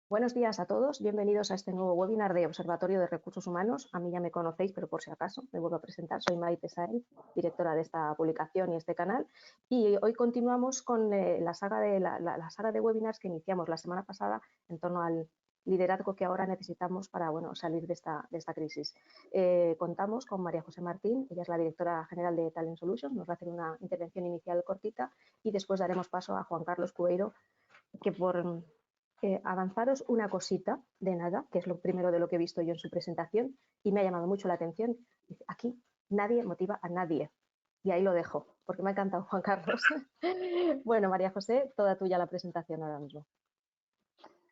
Buenos días a todos, bienvenidos a este nuevo webinar de Observatorio de Recursos Humanos. A mí ya me conocéis, pero por si acaso me vuelvo a presentar. Soy Maite Sáenz, directora de esta publicación y este canal. Y hoy continuamos con la saga de webinars que iniciamos la semana pasada en torno al liderazgo que ahora necesitamos para salir de esta crisis. Contamos con María José Martín, ella es la directora general de Talent Solutions, nos va a hacer una intervención inicial cortita y después daremos paso a Juan Carlos Cueiro, que por avanzaros una cosita de nada, que es lo primero de lo que he visto yo en su presentación y me ha llamado mucho la atención. Aquí nadie motiva a nadie. Y ahí lo dejo, porque me ha encantado, Juan Carlos. Bueno, María José, toda tuya la presentación ahora mismo.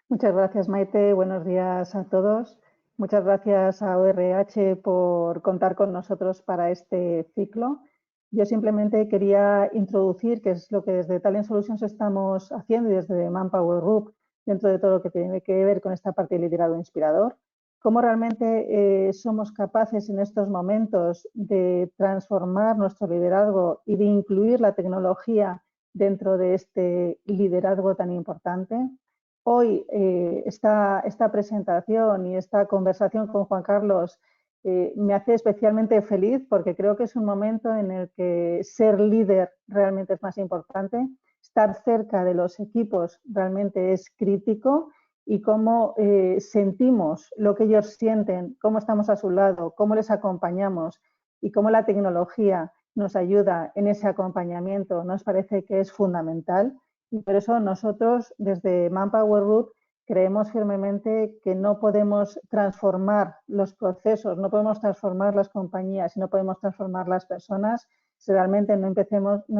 Muchas gracias, Maite. Buenos días a todos. Muchas gracias a ORH por contar con nosotros para este ciclo. Yo simplemente quería introducir qué es lo que desde Talent Solutions estamos haciendo y desde Manpower Group, dentro de todo lo que tiene que ver con esta parte de liderazgo inspirador, cómo realmente somos capaces en estos momentos de transformar nuestro liderazgo y de incluir la tecnología dentro de este liderazgo tan importante. Hoy esta presentación y esta conversación con Juan Carlos me hace especialmente feliz porque creo que es un momento en el que ser líder realmente es más importante, estar cerca de los equipos realmente es crítico y cómo sentimos lo que ellos sienten, cómo estamos a su lado, cómo les acompañamos y cómo la tecnología nos ayuda en ese acompañamiento, nos parece que es fundamental. Y por eso nosotros, desde Manpower Group, creemos firmemente que no podemos transformar los procesos, no podemos transformar las compañías y no podemos transformar las personas si realmente no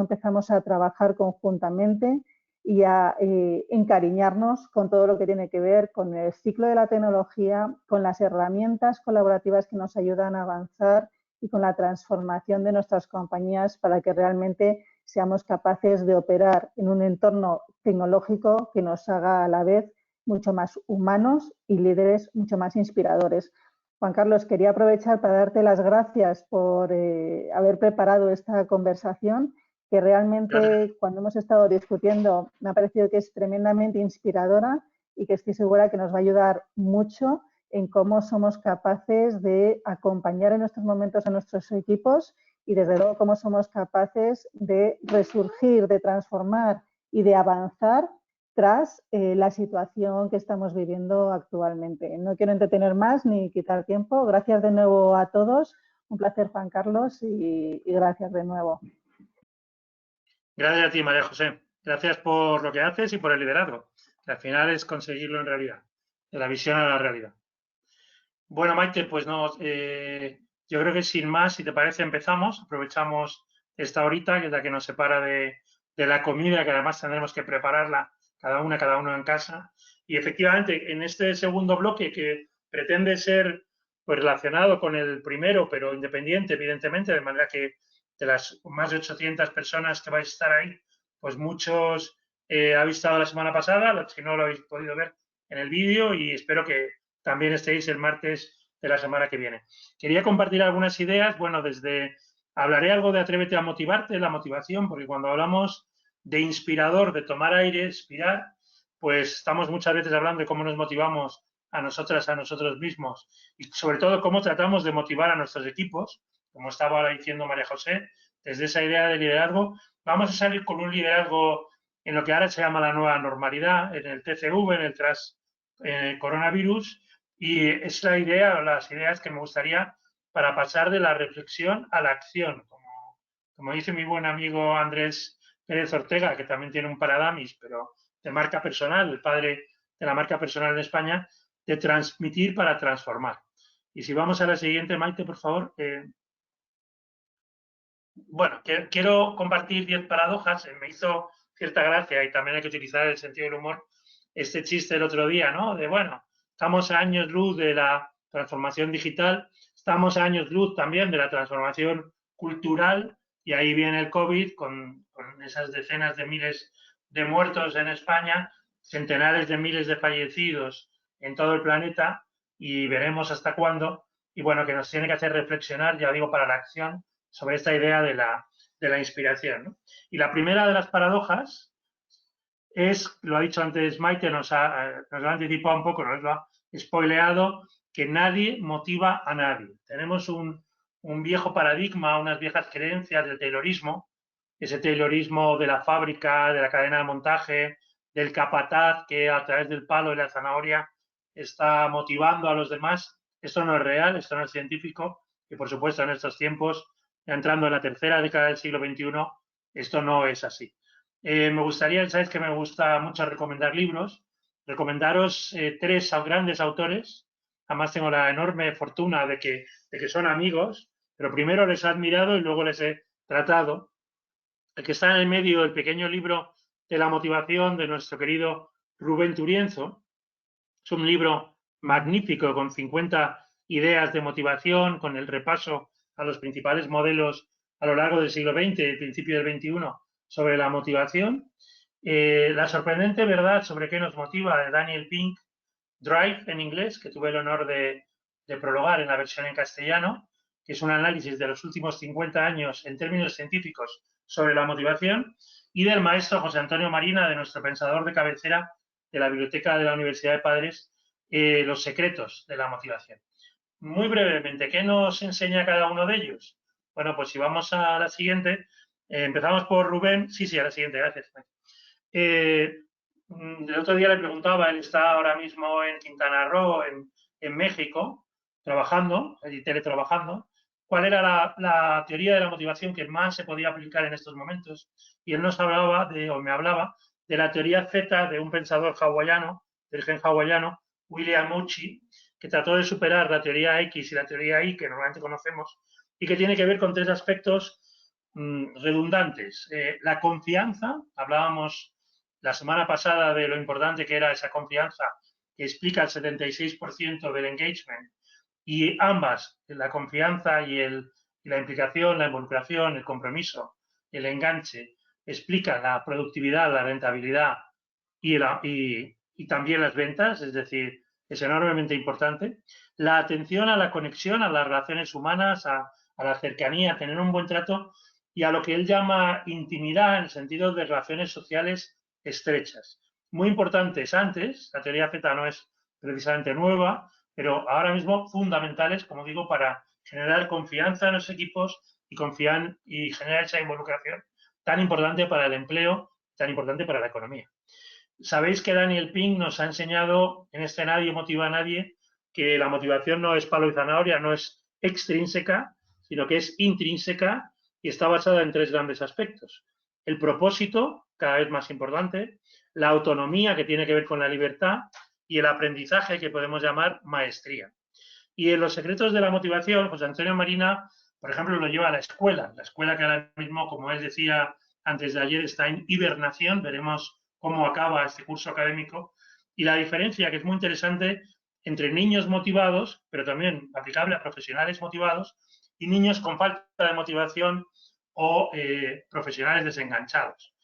empezamos a trabajar conjuntamente y a encariñarnos con todo lo que tiene que ver con el ciclo de la tecnología, con las herramientas colaborativas que nos ayudan a avanzar y con la transformación de nuestras compañías para que realmente seamos capaces de operar en un entorno tecnológico que nos haga a la vez mucho más humanos y líderes mucho más inspiradores. Juan Carlos, quería aprovechar para darte las gracias por haber preparado esta conversación, que realmente cuando hemos estado discutiendo me ha parecido que es tremendamente inspiradora y que estoy segura que nos va a ayudar mucho en cómo somos capaces de acompañar en estos momentos a nuestros equipos y desde luego cómo somos capaces de resurgir, de transformar y de avanzar tras la situación que estamos viviendo actualmente. No quiero entretener más ni quitar tiempo. Gracias de nuevo a todos. Un placer, Juan Carlos, y gracias de nuevo. Gracias a ti, María José. Gracias por lo que haces y por el liderazgo, que al final es conseguirlo en realidad, de la visión a la realidad. Bueno, Maite, pues no, yo creo que sin más, si te parece, empezamos. Aprovechamos esta horita, que es la que nos separa de la comida, que además tendremos que prepararla cada uno en casa. Y efectivamente, en este segundo bloque, que pretende ser pues relacionado con el primero, pero independiente, evidentemente, de manera que de las más de 800 personas que vais a estar ahí, pues muchos habéis estado la semana pasada, los que no lo habéis podido ver en el vídeo, y espero que también estéis el martes de la semana que viene. Quería compartir algunas ideas, bueno, hablaré algo de Atrévete a motivarte, la motivación, porque cuando hablamos de inspirador, de tomar aire, inspirar, pues estamos muchas veces hablando de cómo nos motivamos a nosotras, a nosotros mismos, y sobre todo cómo tratamos de motivar a nuestros equipos, como estaba ahora diciendo María José, desde esa idea de liderazgo. Vamos a salir con un liderazgo en lo que ahora se llama la nueva normalidad, en el TCV, en el tras coronavirus, y es la idea, o las ideas que me gustaría para pasar de la reflexión a la acción. Como dice mi buen amigo Andrés Pérez Ortega, que también tiene un Paradamis, pero de marca personal, el padre de la marca personal en España, de transmitir para transformar. Y si vamos a la siguiente, Maite, por favor. Bueno, quiero compartir 10 paradojas. Me hizo cierta gracia y también hay que utilizar el sentido del humor. Este chiste el otro día, ¿no? De, bueno, estamos a años luz de la transformación digital, estamos a años luz también de la transformación cultural, y ahí viene el COVID con esas decenas de miles de muertos en España, centenares de miles de fallecidos en todo el planeta, y veremos hasta cuándo. Y bueno, que nos tiene que hacer reflexionar, ya digo, para la acción, sobre esta idea de la inspiración, ¿no? Y la primera de las paradojas lo ha dicho antes Maite, nos lo ha anticipado un poco, nos lo ha spoileado, que nadie motiva a nadie. Tenemos un viejo paradigma, unas viejas creencias del taylorismo, ese taylorismo de la fábrica, de la cadena de montaje, del capataz que a través del palo y la zanahoria está motivando a los demás. Esto no es real, esto no es científico y, por supuesto, en estos tiempos, ya entrando en la tercera década del siglo XXI, esto no es así. Me gustaría, sabéis que me gusta mucho recomendar libros, recomendaros 3 grandes autores. Además tengo la enorme fortuna de que son amigos, pero primero les he admirado y luego les he tratado. El que está en el medio del pequeño libro de la motivación de nuestro querido Rubén Turienzo. Es un libro magnífico con 50 ideas de motivación, con el repaso a los principales modelos a lo largo del siglo XX y el principio del XXI sobre la motivación. La sorprendente verdad sobre qué nos motiva de Daniel Pink, Drive en inglés, que tuve el honor de prologar en la versión en castellano, que es un análisis de los últimos 50 años en términos científicos sobre la motivación, y del maestro José Antonio Marina, de nuestro pensador de cabecera de la Biblioteca de la Universidad de Padres, Los secretos de la motivación. Muy brevemente, ¿qué nos enseña cada uno de ellos? Bueno, pues si vamos a la siguiente, empezamos por Rubén. Sí, a la siguiente, gracias. El otro día le preguntaba, él está ahora mismo en Quintana Roo, en México, trabajando, y teletrabajando, cuál era la teoría de la motivación que más se podía aplicar en estos momentos. Y él nos hablaba me hablaba de la teoría Z de un pensador hawaiano, del gen hawaiano, William Uchi, que trató de superar la teoría X y la teoría Y que normalmente conocemos y que tiene que ver con 3 aspectos redundantes. La confianza, hablábamos la semana pasada de lo importante que era esa confianza, que explica el 76% del engagement, y ambas, la confianza y la implicación, la involucración, el compromiso, el enganche, explican la productividad, la rentabilidad y también las ventas, es decir, es enormemente importante. La atención a la conexión, a las relaciones humanas, a la cercanía, a tener un buen trato y a lo que él llama intimidad en el sentido de relaciones sociales estrechas. Muy importantes antes, la teoría Z no es precisamente nueva, pero ahora mismo fundamentales, como digo, para generar confianza en los equipos y generar esa involucración tan importante para el empleo, tan importante para la economía. Sabéis que Daniel Pink nos ha enseñado en este Nadie motiva a nadie que la motivación no es palo y zanahoria, no es extrínseca, sino que es intrínseca y está basada en 3 grandes aspectos. El propósito, cada vez más importante, la autonomía, que tiene que ver con la libertad, y el aprendizaje, que podemos llamar maestría. Y en los secretos de la motivación, José Antonio Marina, por ejemplo, lo lleva a la escuela que ahora mismo, como él decía antes de ayer, está en hibernación. Veremos cómo acaba este curso académico, y la diferencia, que es muy interesante, entre niños motivados, pero también aplicable a profesionales motivados, y niños con falta de motivación o profesionales desenganchados.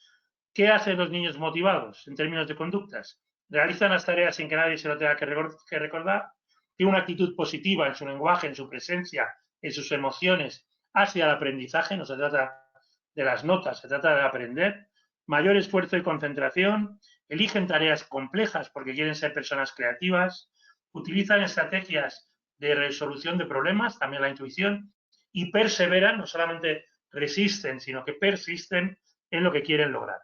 ¿Qué hacen los niños motivados en términos de conductas? Realizan las tareas sin que nadie se lo tenga que recordar, tienen una actitud positiva en su lenguaje, en su presencia, en sus emociones hacia el aprendizaje, no se trata de las notas, se trata de aprender, mayor esfuerzo y concentración, eligen tareas complejas porque quieren ser personas creativas, utilizan estrategias de resolución de problemas, también la intuición, y perseveran, no solamente resisten, sino que persisten en lo que quieren lograr.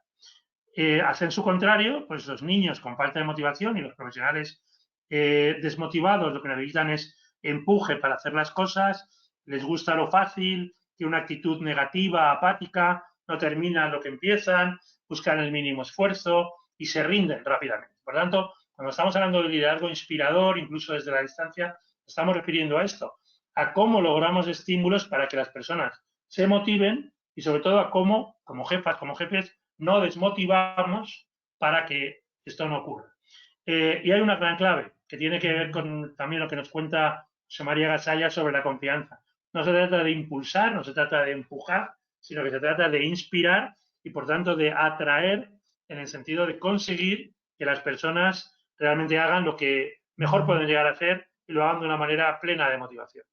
Hacen su contrario, pues los niños con falta de motivación y los profesionales desmotivados lo que necesitan es empuje para hacer las cosas, les gusta lo fácil, tienen una actitud negativa, apática, no terminan lo que empiezan, buscan el mínimo esfuerzo y se rinden rápidamente. Por lo tanto, cuando estamos hablando de liderazgo inspirador, incluso desde la distancia, estamos refiriendo a esto, a cómo logramos estímulos para que las personas se motiven y sobre todo a cómo, como jefas, como jefes, no desmotivamos para que esto no ocurra. Y hay una gran clave que tiene que ver con también lo que nos cuenta José María Gasalla sobre la confianza. No se trata de impulsar, no se trata de empujar, sino que se trata de inspirar y, por tanto, de atraer en el sentido de conseguir que las personas realmente hagan lo que mejor pueden llegar a hacer y lo hagan de una manera plena de motivación.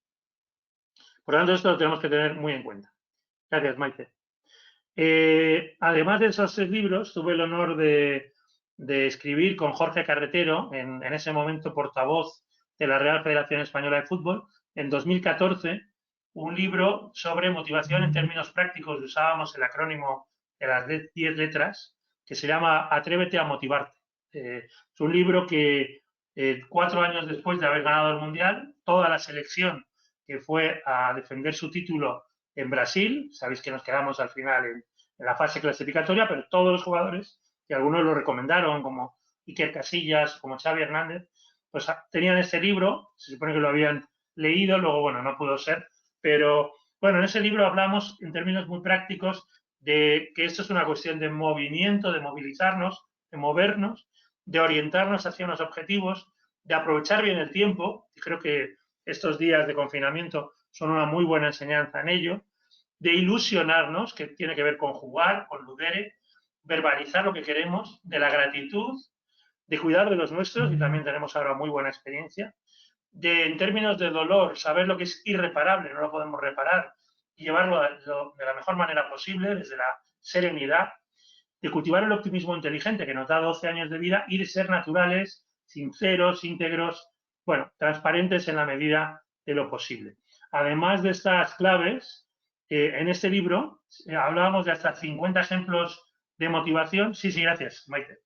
Por lo tanto, esto lo tenemos que tener muy en cuenta. Gracias, Maite. Además de esos 3 libros, tuve el honor de de escribir con Jorge Carretero, en ese momento portavoz de la Real Federación Española de Fútbol, en 2014, un libro sobre motivación en términos prácticos. Usábamos el acrónimo de las 10 letras, que se llama Atrévete a motivarte. Es un libro que 4 años después de haber ganado el Mundial, toda la selección que fue a defender su título en Brasil, sabéis que nos quedamos al final en la fase clasificatoria, pero todos los jugadores, y algunos lo recomendaron, como Iker Casillas, como Xavi Hernández, pues tenían este libro, se supone que lo habían leído, luego, bueno, no pudo ser, pero bueno, en ese libro hablamos en términos muy prácticos de que esto es una cuestión de movimiento, de movilizarnos, de movernos, de orientarnos hacia unos objetivos, de aprovechar bien el tiempo, y creo que estos días de confinamiento son una muy buena enseñanza en ello, de ilusionarnos, que tiene que ver con jugar, con ludere, verbalizar lo que queremos, de la gratitud, de cuidar de los nuestros, y también tenemos ahora muy buena experiencia, de, en términos de dolor, saber lo que es irreparable, no lo podemos reparar, y llevarlo de la mejor manera posible, desde la serenidad, de cultivar el optimismo inteligente que nos da 12 años de vida y de ser naturales, sinceros, íntegros, bueno, transparentes en la medida de lo posible. Además de estas claves, en este libro hablábamos de hasta 50 ejemplos de motivación. Sí, gracias, Maite.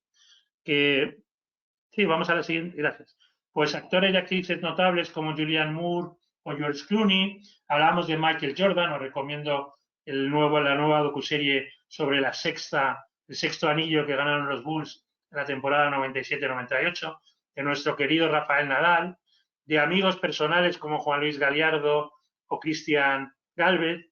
Sí, vamos a la siguiente, gracias. Pues actores y actrices notables como Julianne Moore o George Clooney. Hablábamos de Michael Jordan, os recomiendo la nueva docuserie sobre el sexto anillo que ganaron los Bulls en la temporada 97-98, de nuestro querido Rafael Nadal, de amigos personales como Juan Luis Galiardo o Cristian Galvez,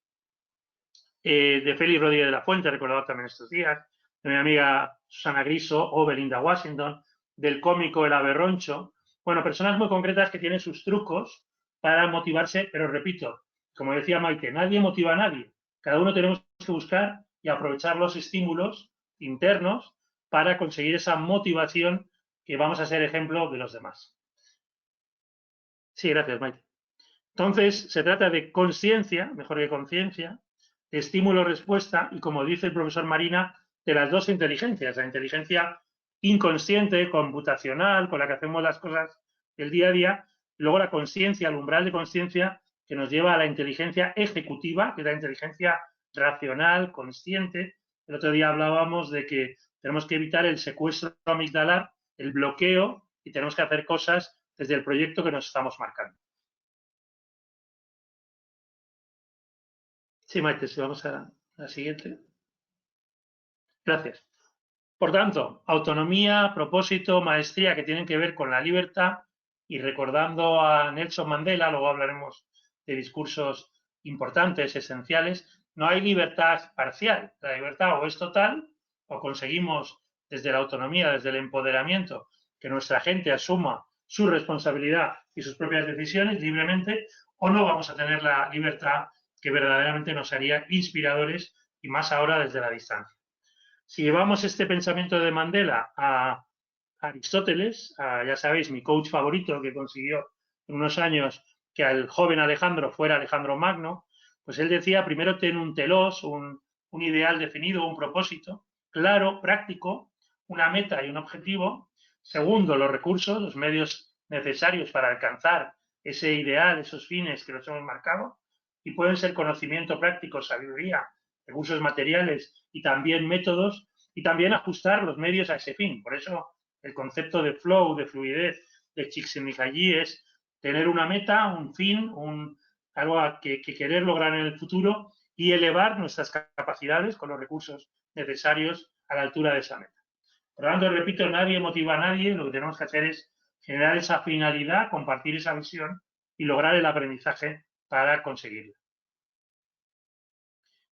de Félix Rodríguez de la Fuente, recordado también estos días, de mi amiga Susana Griso o Belinda Washington, del cómico El Aberroncho. Bueno, personas muy concretas que tienen sus trucos para motivarse, pero repito, como decía Maite, nadie motiva a nadie. Cada uno tenemos que buscar y aprovechar los estímulos internos para conseguir esa motivación que vamos a ser ejemplo de los demás. Sí, gracias, Maite. Entonces, se trata de conciencia, mejor que conciencia, de estímulo-respuesta y, como dice el profesor Marina, de las dos inteligencias, la inteligencia inconsciente, computacional, con la que hacemos las cosas del día a día, y luego la conciencia, el umbral de conciencia que nos lleva a la inteligencia ejecutiva, que es la inteligencia racional, consciente. El otro día hablábamos de que tenemos que evitar el secuestro amigdalar, el bloqueo, y tenemos que hacer cosas desde el proyecto que nos estamos marcando. Sí, Maite, si vamos a la siguiente. Gracias. Por tanto, autonomía, propósito, maestría, que tienen que ver con la libertad, y recordando a Nelson Mandela, luego hablaremos de discursos importantes, esenciales, no hay libertad parcial. La libertad o es total, o conseguimos desde la autonomía, desde el empoderamiento, que nuestra gente asuma su responsabilidad y sus propias decisiones libremente, o no vamos a tener la libertad que verdaderamente nos haría inspiradores, y más ahora desde la distancia. Si llevamos este pensamiento de Mandela a Aristóteles, ya sabéis, mi coach favorito, que consiguió en unos años que al joven Alejandro fuera Alejandro Magno, pues él decía, primero ten un telos, un ideal definido, un propósito claro, práctico, una meta y un objetivo. Segundo, los recursos, los medios necesarios para alcanzar ese ideal, esos fines que nos hemos marcado, y pueden ser conocimiento práctico, sabiduría, recursos materiales y también métodos, y también ajustar los medios a ese fin. Por eso el concepto de flow, de fluidez, de Csikszentmihalyi es tener una meta, un fin, algo que querer lograr en el futuro y elevar nuestras capacidades con los recursos necesarios a la altura de esa meta. Por lo tanto, repito, nadie motiva a nadie, lo que tenemos que hacer es generar esa finalidad, compartir esa visión y lograr el aprendizaje para conseguirlo.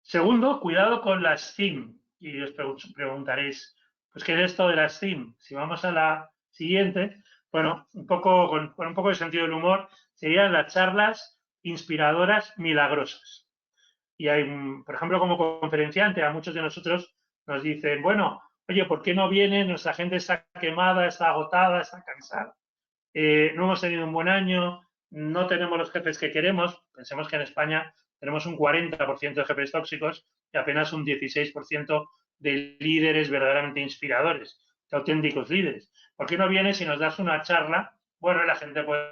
Segundo, cuidado con la esteem. Y os preguntaréis, pues, ¿qué es esto de la esteem? Si vamos a la siguiente, bueno, con un poco de sentido del humor, serían las charlas inspiradoras milagrosas. Y hay, por ejemplo, como conferenciante, a muchos de nosotros nos dicen, bueno, oye, ¿por qué no viene? Nuestra gente está quemada, está agotada, está cansada. No hemos tenido un buen año, no tenemos los jefes que queremos. Pensemos que en España tenemos un 40% de jefes tóxicos y apenas un 16% de líderes verdaderamente inspiradores. de auténticos líderes. ¿Por qué no vienes y nos das una charla? Bueno, la gente puede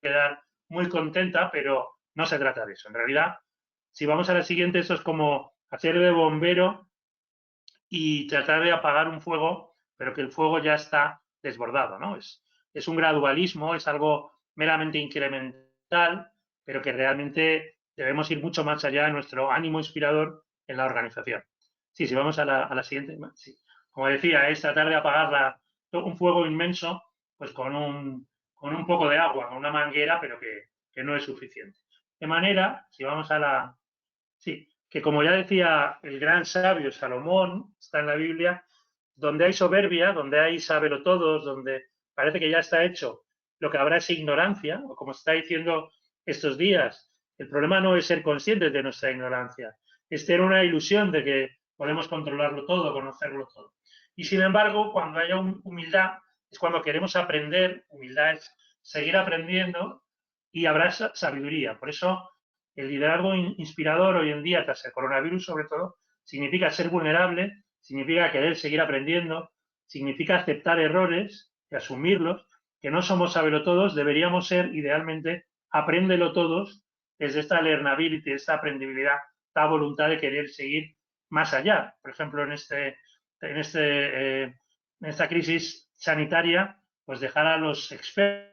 quedar muy contenta, pero no se trata de eso. En realidad, si vamos a la siguiente, esto es como hacer de bombero y tratar de apagar un fuego, pero que el fuego ya está desbordado, ¿no? Es un gradualismo, es algo meramente incremental, pero que realmente debemos ir mucho más allá de nuestro ánimo inspirador en la organización. Sí, si vamos a la siguiente. Sí. Como decía, es tratar de apagar un fuego inmenso pues con un poco de agua, con una manguera, pero que no es suficiente. De manera, si vamos a la, sí, que como ya decía el gran sabio Salomón, está en la Biblia, donde hay soberbia, donde hay todos, donde parece que ya está hecho, lo que habrá es ignorancia, o como se está diciendo estos días, el problema no es ser conscientes de nuestra ignorancia, es tener una ilusión de que podemos controlarlo todo, conocerlo todo. Y sin embargo, cuando haya humildad, es cuando queremos aprender, humildad es seguir aprendiendo y habrá sabiduría. Por eso el liderazgo inspirador hoy en día, tras el coronavirus sobre todo, significa ser vulnerable, significa querer seguir aprendiendo, significa aceptar errores y asumirlos, que no somos sabelotodos, deberíamos ser idealmente apréndelo todos desde esta learnability, esta aprendibilidad, esta voluntad de querer seguir más allá. Por ejemplo, en esta crisis sanitaria, pues dejar a los expertos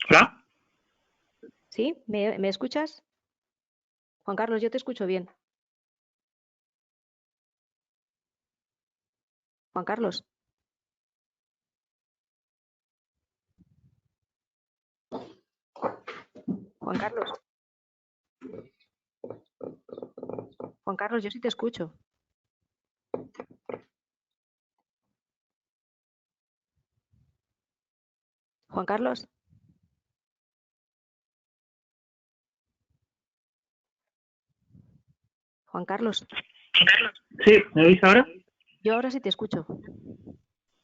¿Hola? ¿Sí? ¿Me escuchas? Juan Carlos, yo te escucho bien. Juan Carlos. Juan Carlos. Juan Carlos, yo sí te escucho. Juan Carlos. Juan Carlos. Sí, ¿me oís ahora? Yo ahora sí te escucho.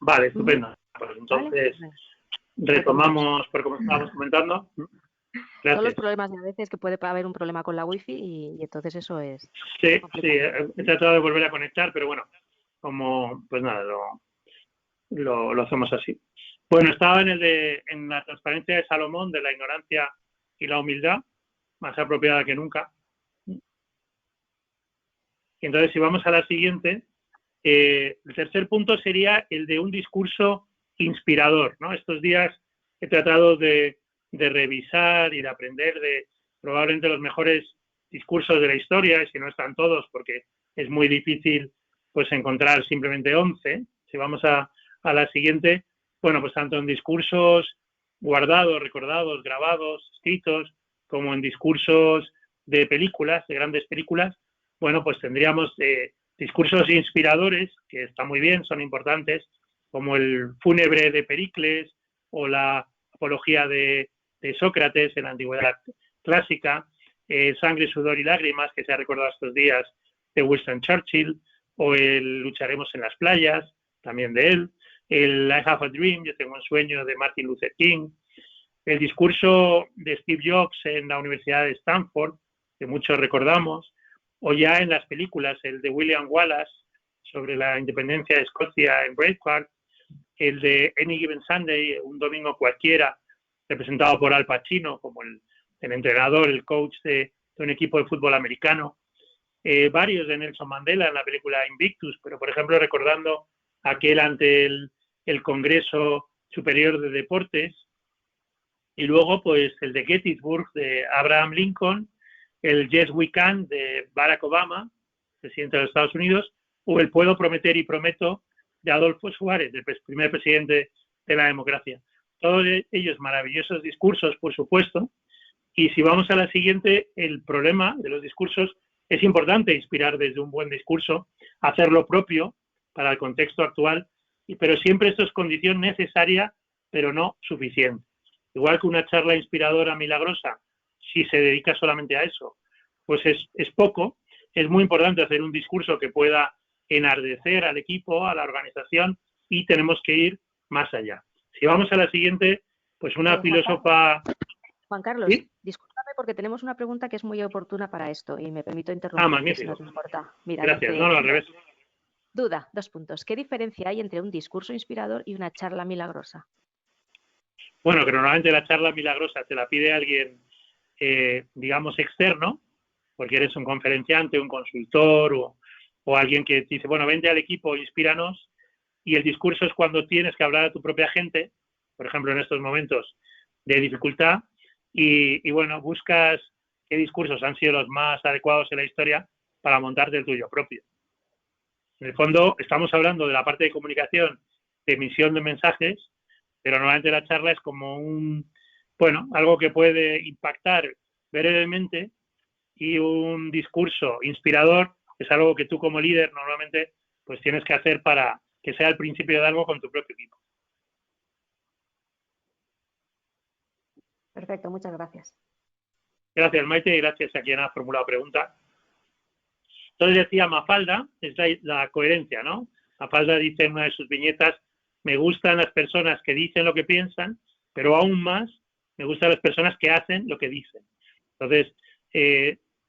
Vale, estupendo. Pues entonces ¿Vale? retomamos por como estábamos comentando. Son los Gracias. problemas de a veces que puede haber un problema con la wifi y entonces eso es Sí, complicado. he tratado de volver a conectar, pero bueno, como pues nada, lo hacemos así. Bueno, estaba en la transparencia de Salomón, de la ignorancia y la humildad, más apropiada que nunca. Y entonces, si vamos a la siguiente, el tercer punto sería el de un discurso inspirador, ¿no? Estos días he tratado de revisar y de aprender de probablemente los mejores discursos de la historia, y si no están todos, porque es muy difícil pues encontrar simplemente 11. Si vamos a la siguiente, bueno, pues tanto en discursos guardados, recordados, grabados, escritos, como en discursos de películas, de grandes películas, bueno, pues tendríamos discursos inspiradores, que están muy bien, son importantes, como el fúnebre de Pericles o la apología de Sócrates en la antigüedad clásica, Sangre, sudor y lágrimas, que se ha recordado estos días, de Winston Churchill, o el Lucharemos en las playas, también de él, el I Have a Dream, Yo tengo un sueño, de Martin Luther King, el discurso de Steve Jobs en la Universidad de Stanford, que muchos recordamos, o ya en las películas, el de William Wallace sobre la independencia de Escocia en Braveheart, el de Any Given Sunday, un domingo cualquiera, representado por Al Pacino como el entrenador, el coach de un equipo de fútbol americano, varios de Nelson Mandela en la película Invictus, pero por ejemplo recordando aquel ante el Congreso Superior de Deportes, y luego pues el de Gettysburg de Abraham Lincoln, el Yes We Can de Barack Obama, presidente de los Estados Unidos, o el Puedo prometer y prometo de Adolfo Suárez, el primer presidente de la democracia. Todos ellos maravillosos discursos, por supuesto, y si vamos a la siguiente, el problema de los discursos es importante inspirar desde un buen discurso, hacerlo propio para el contexto actual, pero siempre esto es condición necesaria, pero no suficiente. Igual que una charla inspiradora milagrosa, si se dedica solamente a eso, pues es poco. Es muy importante hacer un discurso que pueda enardecer al equipo, a la organización, y tenemos que ir más allá. Si vamos a la siguiente, pues una filósofa... Juan Carlos, ¿sí? Discúlpame porque tenemos una pregunta que es muy oportuna para esto y me permito interrumpir. Magnífico. Si no te importa. Mira, gracias, no, al revés. Duda, 2 puntos. ¿Qué diferencia hay entre un discurso inspirador y una charla milagrosa? Bueno, que normalmente la charla milagrosa te la pide alguien, digamos, externo, porque eres un conferenciante, un consultor o alguien que te dice, bueno, vente al equipo, inspíranos, y el discurso es cuando tienes que hablar a tu propia gente, por ejemplo, en estos momentos de dificultad, y bueno, buscas qué discursos han sido los más adecuados en la historia para montarte el tuyo propio. En el fondo, estamos hablando de la parte de comunicación, de emisión de mensajes, pero normalmente la charla es como algo que puede impactar brevemente, y un discurso inspirador es algo que tú como líder normalmente pues tienes que hacer para que sea el principio de algo con tu propio equipo. Perfecto, muchas gracias. Gracias, Maite, y gracias a quien ha formulado pregunta. Entonces decía Mafalda, es la coherencia, ¿no? Mafalda dice en una de sus viñetas, me gustan las personas que dicen lo que piensan, pero aún más me gustan las personas que hacen lo que dicen. Entonces,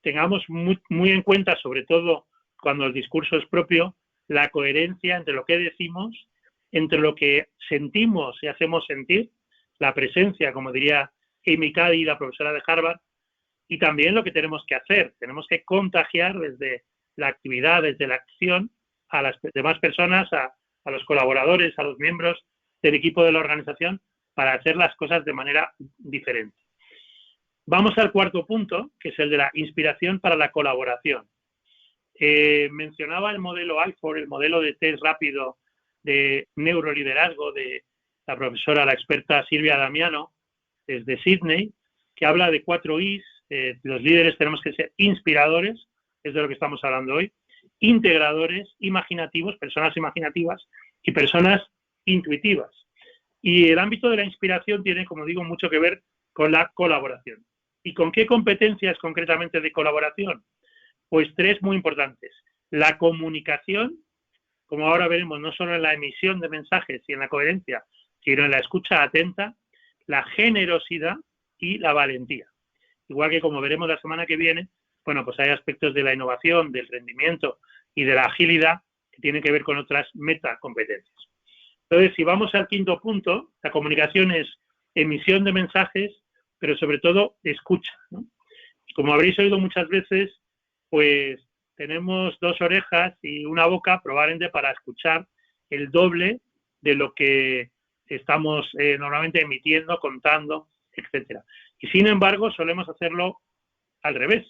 tengamos muy en cuenta, sobre todo cuando el discurso es propio, la coherencia entre lo que decimos, entre lo que sentimos y hacemos sentir, la presencia, como diría Amy Cuddy, la profesora de Harvard, y también lo que tenemos que hacer. Tenemos que contagiar desde la actividad, desde la acción, a las demás personas, a los colaboradores, a los miembros del equipo de la organización, para hacer las cosas de manera diferente. Vamos al cuarto punto, que es el de la inspiración para la colaboración. Mencionaba el modelo ALFOR, el modelo de test rápido de neuroliderazgo de la profesora, la experta Silvia Damiano, desde Sydney, que habla de 4 Is. Los líderes tenemos que ser inspiradores, es de lo que estamos hablando hoy, integradores, imaginativos, personas imaginativas y personas intuitivas. Y el ámbito de la inspiración tiene, como digo, mucho que ver con la colaboración. ¿Y con qué competencias concretamente de colaboración? Pues 3 muy importantes. La comunicación, como ahora veremos, no solo en la emisión de mensajes y en la coherencia, sino en la escucha atenta, la generosidad y la valentía. Igual que, como veremos la semana que viene, bueno, pues hay aspectos de la innovación, del rendimiento y de la agilidad que tienen que ver con otras metacompetencias. Entonces, si vamos al quinto punto, la comunicación es emisión de mensajes, pero sobre todo escucha, ¿no? Como habréis oído muchas veces, pues tenemos 2 orejas y una boca probablemente para escuchar el doble de lo que estamos normalmente emitiendo, contando, etcétera. Y sin embargo, solemos hacerlo al revés.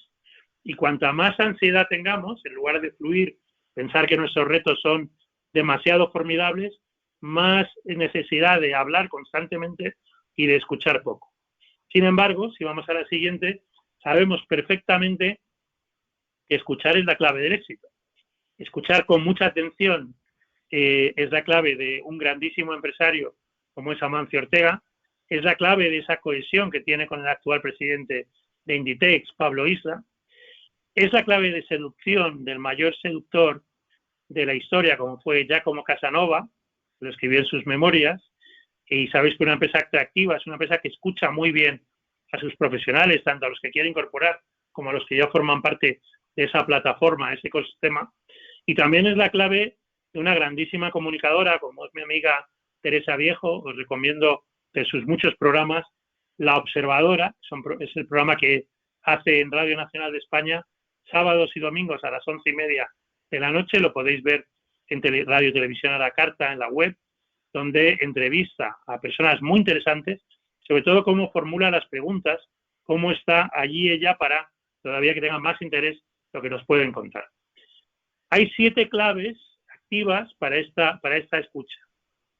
Y cuanta más ansiedad tengamos, en lugar de fluir, pensar que nuestros retos son demasiado formidables, más necesidad de hablar constantemente y de escuchar poco. Sin embargo, si vamos a la siguiente, sabemos perfectamente que escuchar es la clave del éxito. Escuchar con mucha atención es la clave de un grandísimo empresario como es Amancio Ortega, es la clave de esa cohesión que tiene con el actual presidente de Inditex, Pablo Isla, es la clave de seducción del mayor seductor de la historia, como fue Giacomo Casanova, lo escribió en sus memorias, y sabéis que una empresa atractiva es una empresa que escucha muy bien a sus profesionales, tanto a los que quieren incorporar como a los que ya forman parte de esa plataforma, ese ecosistema, y también es la clave de una grandísima comunicadora, como es mi amiga Teresa Viejo. Os recomiendo de sus muchos programas La Observadora, es el programa que hace en Radio Nacional de España sábados y domingos a las 11:30 de la noche, lo podéis ver en Radio Televisión a la Carta, en la web, donde entrevista a personas muy interesantes, sobre todo cómo formula las preguntas, cómo está allí ella para todavía que tengan más interés lo que nos pueden contar. Hay 7 claves activas para esta escucha,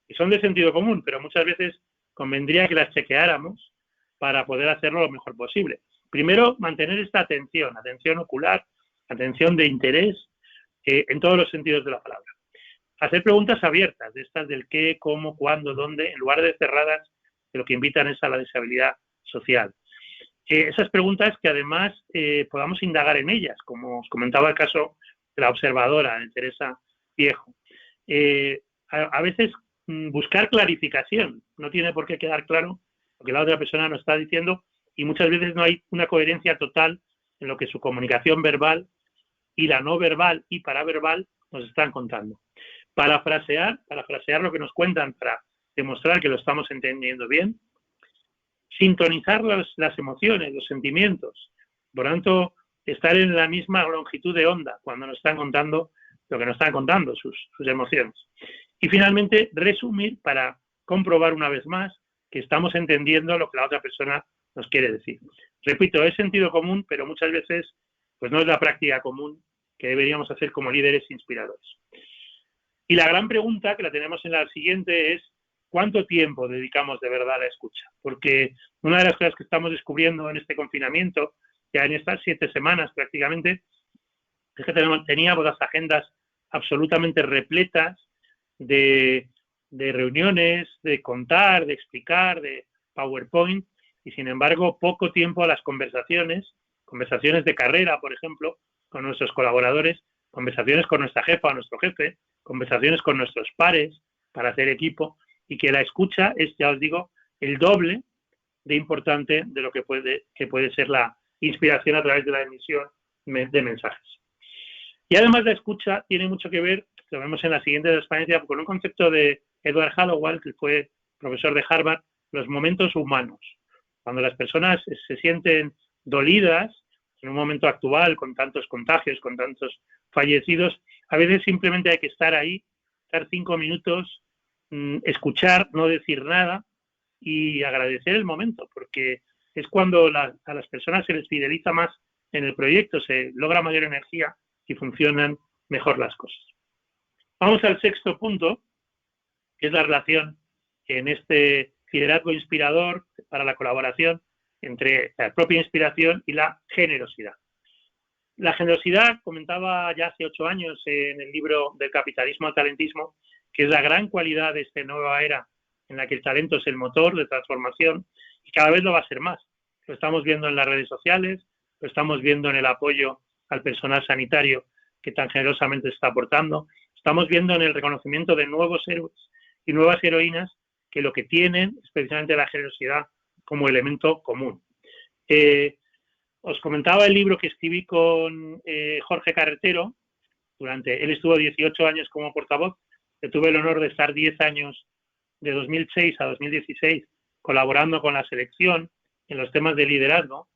que son de sentido común, pero muchas veces convendría que las chequeáramos para poder hacerlo lo mejor posible. Primero, mantener esta atención ocular, atención de interés, en todos los sentidos de la palabra. Hacer preguntas abiertas, de estas del qué, cómo, cuándo, dónde, en lugar de cerradas, que lo que invitan es a la deshabilidad social. Esas preguntas que además podamos indagar en ellas, como os comentaba el caso de la observadora, de Teresa Viejo. A veces buscar clarificación, no tiene por qué quedar claro lo que la otra persona nos está diciendo, y muchas veces no hay una coherencia total en lo que su comunicación verbal y la no verbal y paraverbal nos están contando. Parafrasear lo que nos cuentan para demostrar que lo estamos entendiendo bien. Sintonizar las emociones, los sentimientos. Por tanto, estar en la misma longitud de onda cuando nos están contando lo que nos están contando, sus emociones. Y finalmente, resumir para comprobar una vez más que estamos entendiendo lo que la otra persona nos quiere decir. Repito, es sentido común, pero muchas veces pues no es la práctica común que deberíamos hacer como líderes inspiradores. Y la gran pregunta, que la tenemos en la siguiente, es ¿cuánto tiempo dedicamos de verdad a la escucha? Porque una de las cosas que estamos descubriendo en este confinamiento, ya en estas 7 semanas prácticamente, es que teníamos las agendas absolutamente repletas de reuniones, de contar, de explicar, de PowerPoint, y sin embargo poco tiempo a las conversaciones de carrera, por ejemplo, con nuestros colaboradores, conversaciones con nuestra jefa o nuestro jefe, conversaciones con nuestros pares para hacer equipo, y que la escucha es, ya os digo, el doble de importante de lo que puede ser la inspiración a través de la emisión de mensajes. Y además la escucha tiene mucho que ver, lo vemos en la siguiente transparencia, con un concepto de Edward Hallowell, que fue profesor de Harvard, los momentos humanos. Cuando las personas se sienten dolidas en un momento actual, con tantos contagios, con tantos fallecidos, a veces simplemente hay que estar ahí, estar 5 minutos, escuchar, no decir nada y agradecer el momento, porque es cuando a las personas se les fideliza más en el proyecto, se logra mayor energía y funcionan mejor las cosas. Vamos al sexto punto, que es la relación en este liderazgo inspirador para la colaboración entre la propia inspiración y la generosidad. La generosidad, comentaba ya hace 8 años en el libro del capitalismo al talentismo, que es la gran cualidad de esta nueva era en la que el talento es el motor de transformación y cada vez lo va a ser más. Lo estamos viendo en las redes sociales, lo estamos viendo en el apoyo al personal sanitario que tan generosamente está aportando, estamos viendo en el reconocimiento de nuevos héroes y nuevas heroínas que lo que tienen es precisamente la generosidad como elemento común. Os comentaba el libro que escribí con Jorge Carretero. Él estuvo 18 años como portavoz. Yo tuve el honor de estar 10 años, de 2006 a 2016, colaborando con la selección en los temas de liderazgo.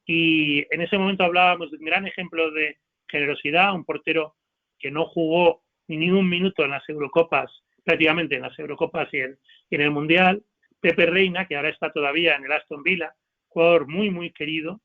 Y en ese momento hablábamos de un gran ejemplo de generosidad, un portero que no jugó ni un minuto en las Eurocopas, prácticamente en las Eurocopas y en el Mundial. Pepe Reina, que ahora está todavía en el Aston Villa, jugador muy, muy querido,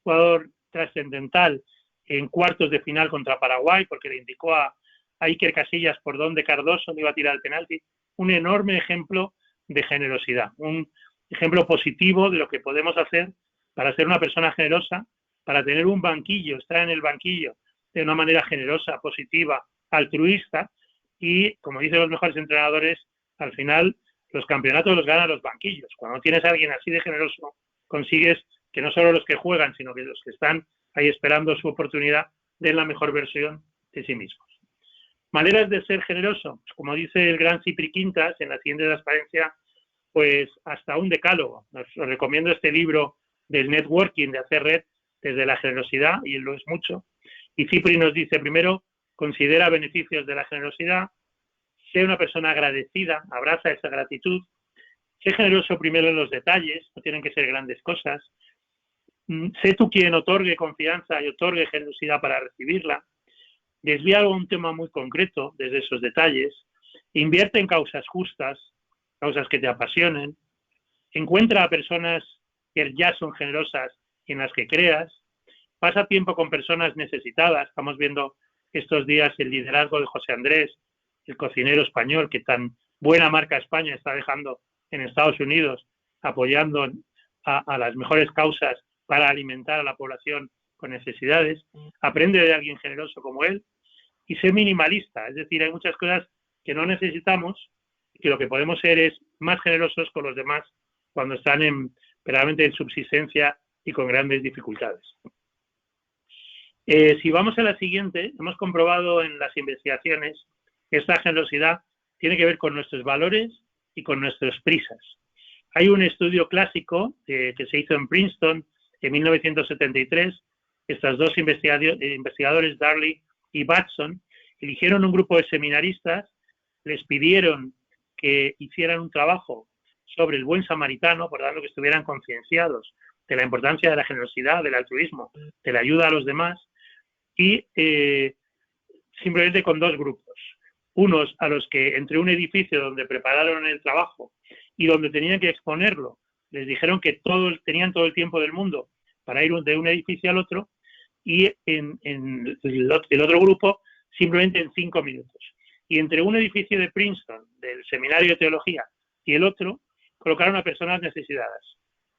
jugador trascendental en cuartos de final contra Paraguay, porque le indicó a Iker Casillas por dónde Cardoso le iba a tirar el penalti. Un enorme ejemplo de generosidad, un ejemplo positivo de lo que podemos hacer para ser una persona generosa, para tener un banquillo, estar en el banquillo de una manera generosa, positiva, altruista, y, como dicen los mejores entrenadores, al final los campeonatos los ganan los banquillos. Cuando tienes a alguien así de generoso, consigues que no solo los que juegan, sino que los que están ahí esperando su oportunidad den la mejor versión de sí mismos. Maneras de ser generoso, pues como dice el gran Cipri Quintas en la siguiente transparencia, pues hasta un decálogo. Os recomiendo este libro del networking, de hacer red desde la generosidad, y él lo es mucho. Y Cipri nos dice, primero, considera beneficios de la generosidad, sé una persona agradecida, abraza esa gratitud, sé generoso primero en los detalles, no tienen que ser grandes cosas, sé tú quien otorgue confianza y otorgue generosidad para recibirla, desvía algo a un tema muy concreto desde esos detalles, invierte en causas justas, causas que te apasionen, encuentra a personas que ya son generosas y en las que creas, pasa tiempo con personas necesitadas. Estamos viendo estos días el liderazgo de José Andrés, el cocinero español que tan buena marca España está dejando en Estados Unidos, apoyando a las mejores causas para alimentar a la población con necesidades. Aprende de alguien generoso como él y sé minimalista, es decir, hay muchas cosas que no necesitamos y que lo que podemos ser es más generosos con los demás cuando están verdaderamente en subsistencia y con grandes dificultades. Si vamos a la siguiente, hemos comprobado en las investigaciones que esta generosidad tiene que ver con nuestros valores y con nuestras prisas. Hay un estudio clásico que se hizo en Princeton en 1973. Estos dos investigadores, Darley y Batson, eligieron un grupo de seminaristas, les pidieron que hicieran un trabajo sobre el buen samaritano, por tanto que estuvieran concienciados de la importancia de la generosidad, del altruismo, de la ayuda a los demás, y simplemente con dos grupos. Unos a los que entre un edificio donde prepararon el trabajo y donde tenían que exponerlo, les dijeron que tenían todo el tiempo del mundo para ir de un edificio al otro, y en el otro grupo simplemente en 5 minutos. Y entre un edificio de Princeton, del seminario de teología, y el otro, colocaron a personas necesitadas.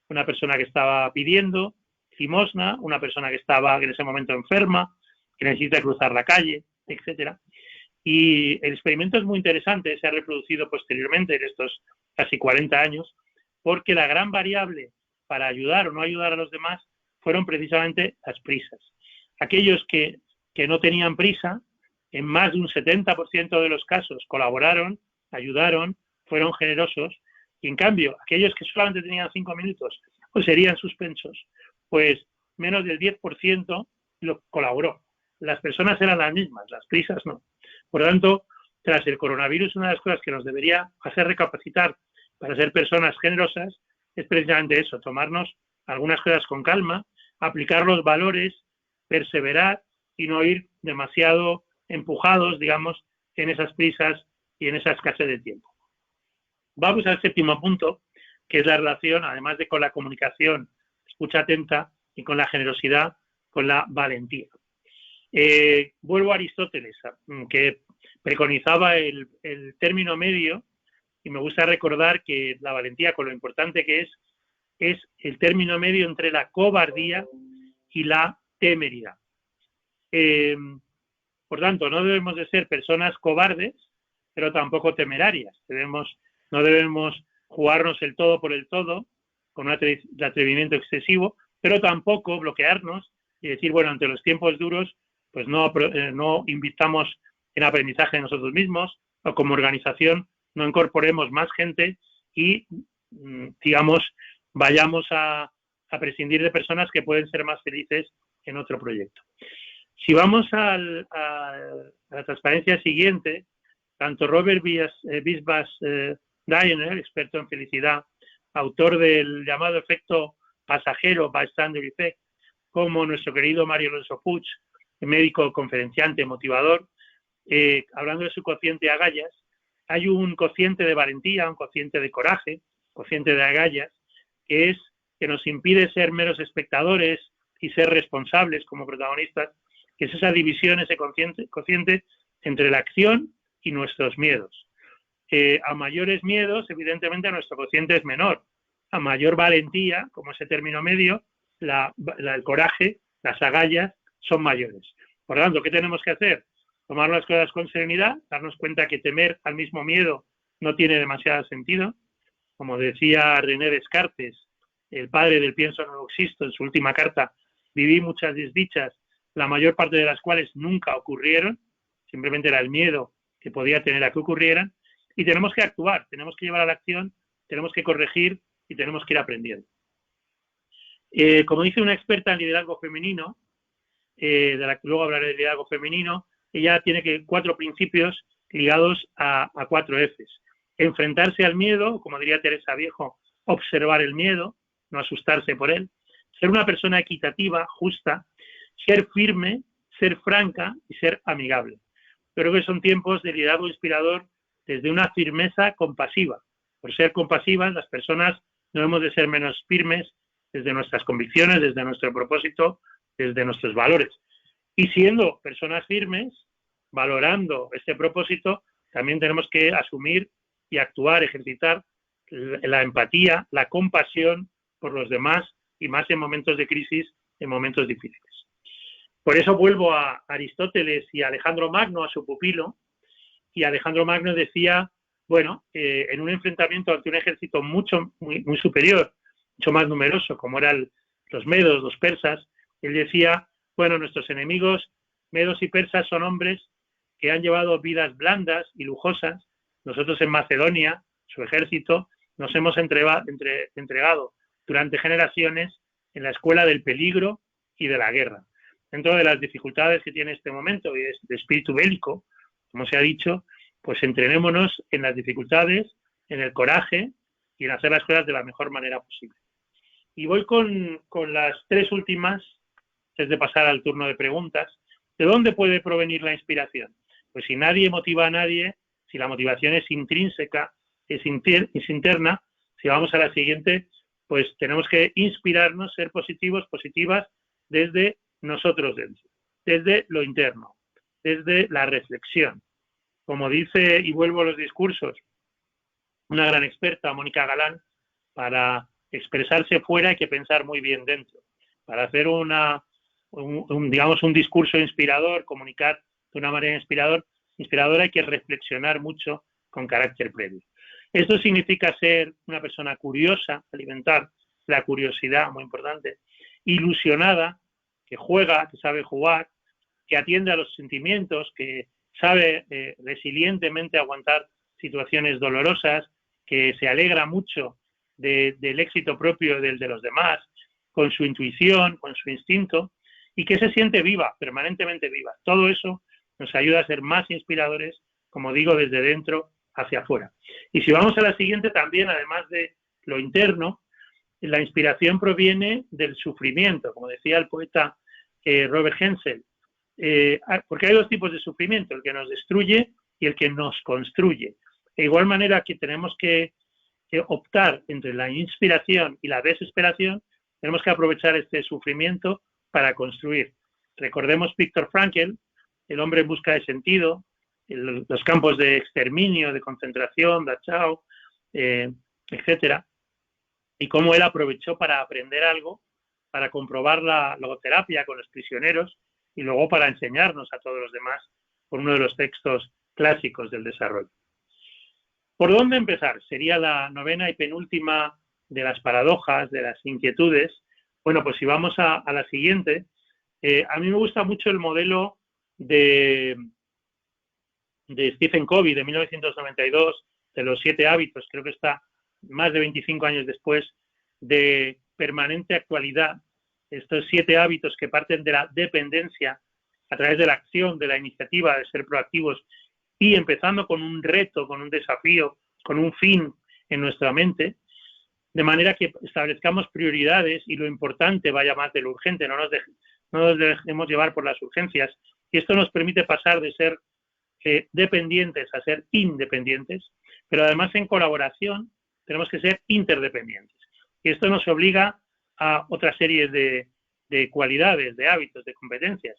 Una persona que estaba pidiendo limosna, una persona que estaba en ese momento enferma, que necesita cruzar la calle, etcétera. Y el experimento es muy interesante, se ha reproducido posteriormente en estos casi 40 años, porque la gran variable para ayudar o no ayudar a los demás fueron precisamente las prisas. Aquellos que no tenían prisa, en más de un 70% de los casos colaboraron, ayudaron, fueron generosos, y en cambio, aquellos que solamente tenían 5 minutos o serían suspensos, pues menos del 10% lo colaboró. Las personas eran las mismas, las prisas no. Por lo tanto, tras el coronavirus, una de las cosas que nos debería hacer recapacitar para ser personas generosas es precisamente eso, tomarnos algunas cosas con calma, aplicar los valores, perseverar y no ir demasiado empujados, digamos, en esas prisas y en esa escasez de tiempo. Vamos al séptimo punto, que es la relación, además de con la comunicación escucha atenta y con la generosidad, con la valentía. Vuelvo a Aristóteles, que preconizaba el término medio, y me gusta recordar que la valentía, con lo importante que es el término medio entre la cobardía y la temeridad. Por tanto, no debemos de ser personas cobardes, pero tampoco temerarias. No debemos jugarnos el todo por el todo, con un atrevimiento excesivo, pero tampoco bloquearnos y decir, bueno, ante los tiempos duros, pues no invitamos en aprendizaje de nosotros mismos, o como organización no incorporemos más gente y, digamos, vayamos a prescindir de personas que pueden ser más felices en otro proyecto. Si vamos a la transparencia siguiente, tanto Robert Bisbas-Diener, experto en felicidad, autor del llamado efecto pasajero, bystander effect, como nuestro querido Mario Alonso Puig, médico conferenciante, motivador, hablando de su cociente agallas, hay un cociente de valentía, un cociente de coraje, cociente de agallas, que nos impide ser meros espectadores y ser responsables como protagonistas, que es esa división, ese cociente entre la acción y nuestros miedos. A mayores miedos, evidentemente, nuestro cociente es menor. A mayor valentía, como ese término medio, el coraje, las agallas, son mayores. Por lo tanto, ¿qué tenemos que hacer? Tomar las cosas con serenidad, darnos cuenta que temer al mismo miedo no tiene demasiado sentido. Como decía René Descartes, el padre del pienso no existo, en su última carta, viví muchas desdichas, la mayor parte de las cuales nunca ocurrieron, simplemente era el miedo que podía tener a que ocurrieran, y tenemos que actuar, tenemos que llevar a la acción, tenemos que corregir y tenemos que ir aprendiendo. Como dice una experta en liderazgo femenino, de la que luego hablaré de liderazgo femenino, ella tiene 4 principios ligados a 4 Fs. Enfrentarse al miedo, como diría Teresa Viejo, observar el miedo, no asustarse por él, ser una persona equitativa, justa, ser firme, ser franca y ser amigable. Creo que son tiempos de liderazgo inspirador desde una firmeza compasiva. Por ser compasivas, las personas no hemos de ser menos firmes desde nuestras convicciones, desde nuestro propósito, desde nuestros valores. Y siendo personas firmes, valorando este propósito, también tenemos que asumir y actuar, ejercitar la empatía, la compasión por los demás, y más en momentos de crisis, en momentos difíciles. Por eso vuelvo a Aristóteles y a Alejandro Magno, a su pupilo, y Alejandro Magno decía, bueno, en un enfrentamiento ante un ejército muy superior, mucho más numeroso, como eran los medos, los persas, él decía, bueno, nuestros enemigos, medos y persas, son hombres que han llevado vidas blandas y lujosas. Nosotros en Macedonia, su ejército, nos hemos entregado durante generaciones en la escuela del peligro y de la guerra. Dentro de las dificultades que tiene este momento y de espíritu bélico, como se ha dicho, pues entrenémonos en las dificultades, en el coraje y en hacer las cosas de la mejor manera posible. Y voy con las 3 últimas, antes de pasar al turno de preguntas. ¿De dónde puede provenir la inspiración? Pues si nadie motiva a nadie, si la motivación es intrínseca, es interna, si vamos a la siguiente, pues tenemos que inspirarnos, ser positivos, positivas, desde nosotros dentro, desde lo interno, desde la reflexión. Como dice, y vuelvo a los discursos, una gran experta, Mónica Galán, para expresarse fuera hay que pensar muy bien dentro. Para hacer un discurso inspirador, comunicar de una manera inspiradora, hay que reflexionar mucho con carácter previo. Esto significa ser una persona curiosa, alimentar la curiosidad, muy importante, ilusionada, que juega, que sabe jugar, que atiende a los sentimientos, que sabe resilientemente aguantar situaciones dolorosas, que se alegra mucho del éxito propio del de los demás, con su intuición, con su instinto, y que se siente viva, permanentemente viva. Todo eso nos ayuda a ser más inspiradores, como digo, desde dentro hacia afuera. Y si vamos a la siguiente, también, además de lo interno, la inspiración proviene del sufrimiento, como decía el poeta Robert Hensel, porque hay 2 tipos de sufrimiento, el que nos destruye y el que nos construye. De igual manera que tenemos que optar entre la inspiración y la desesperación, tenemos que aprovechar este sufrimiento para construir. Recordemos Viktor Frankl, el hombre en busca de sentido, los campos de exterminio, de concentración, Dachau, etcétera, y cómo él aprovechó para aprender algo, para comprobar la logoterapia con los prisioneros y luego para enseñarnos a todos los demás por uno de los textos clásicos del desarrollo. ¿Por dónde empezar? Sería la novena y penúltima de las paradojas, de las inquietudes. Bueno, pues si vamos a la siguiente, a mí me gusta mucho el modelo de Stephen Covey de 1992, de los 7 hábitos, creo que está más de 25 años después, de permanente actualidad. Estos 7 hábitos que parten de la dependencia a través de la acción, de la iniciativa, de ser proactivos y empezando con un reto, con un desafío, con un fin en nuestra mente, de manera que establezcamos prioridades y lo importante vaya más de lo urgente, no nos dejemos llevar por las urgencias. Y esto nos permite pasar de ser dependientes a ser independientes, pero además en colaboración tenemos que ser interdependientes. Y esto nos obliga a otra serie de cualidades, de hábitos, de competencias.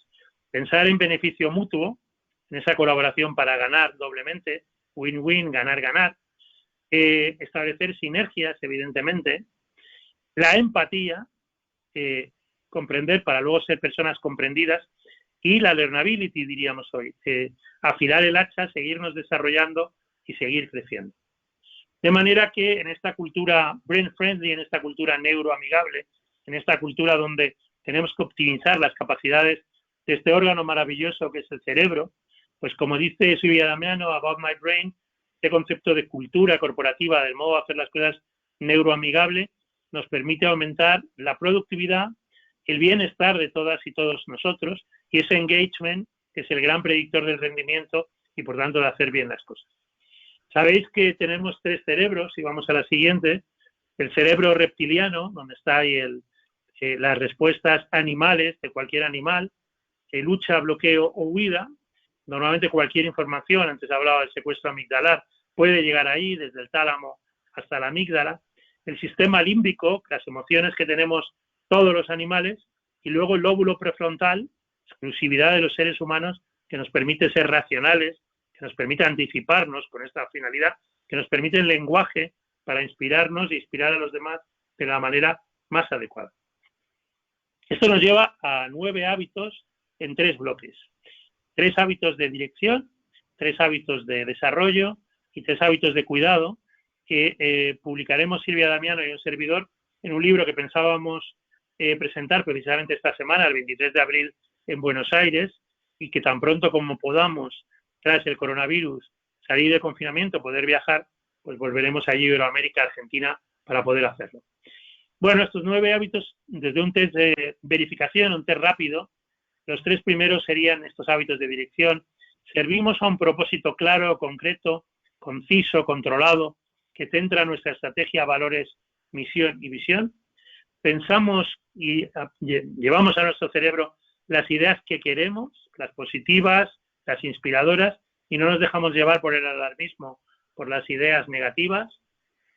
Pensar en beneficio mutuo, en esa colaboración para ganar doblemente, win-win, ganar-ganar. Establecer sinergias, evidentemente. La empatía, comprender para luego ser personas comprendidas. Y la learnability, diríamos hoy, afilar el hacha, seguirnos desarrollando y seguir creciendo. De manera que en esta cultura brain friendly, en esta cultura neuroamigable, en esta cultura donde tenemos que optimizar las capacidades de este órgano maravilloso que es el cerebro, pues como dice Silvia Damiano, About My Brain, este concepto de cultura corporativa, del modo de hacer las cosas neuroamigable, nos permite aumentar la productividad, el bienestar de todas y todos nosotros y ese engagement que es el gran predictor del rendimiento y por tanto de hacer bien las cosas. Sabéis que tenemos 3 cerebros y vamos a la siguiente. El cerebro reptiliano, donde está ahí las respuestas animales de cualquier animal, lucha, bloqueo o huida. Normalmente cualquier información, antes hablaba del secuestro amigdalar, puede llegar ahí desde el tálamo hasta la amígdala. El sistema límbico, las emociones que tenemos todos los animales, y luego el lóbulo prefrontal, exclusividad de los seres humanos, que nos permite ser racionales, que nos permite anticiparnos con esta finalidad, que nos permite el lenguaje para inspirarnos e inspirar a los demás de la manera más adecuada. Esto nos lleva a 9 hábitos en 3 bloques. 3 hábitos de dirección, 3 hábitos de desarrollo y 3 hábitos de cuidado que publicaremos Silvia Damiano y un servidor en un libro que pensábamos presentar precisamente esta semana, el 23 de abril, en Buenos Aires, y que tan pronto como podamos, tras el coronavirus, salir de confinamiento, poder viajar, pues volveremos allí a Iberoamérica, Argentina, para poder hacerlo. Bueno, estos 9 hábitos, desde un test de verificación, un test rápido, los 3 primeros serían estos hábitos de dirección. Servimos a un propósito claro, concreto, conciso, controlado, que centra nuestra estrategia, valores, misión y visión. Pensamos y llevamos a nuestro cerebro las ideas que queremos, las positivas, las inspiradoras, y no nos dejamos llevar por el alarmismo, por las ideas negativas.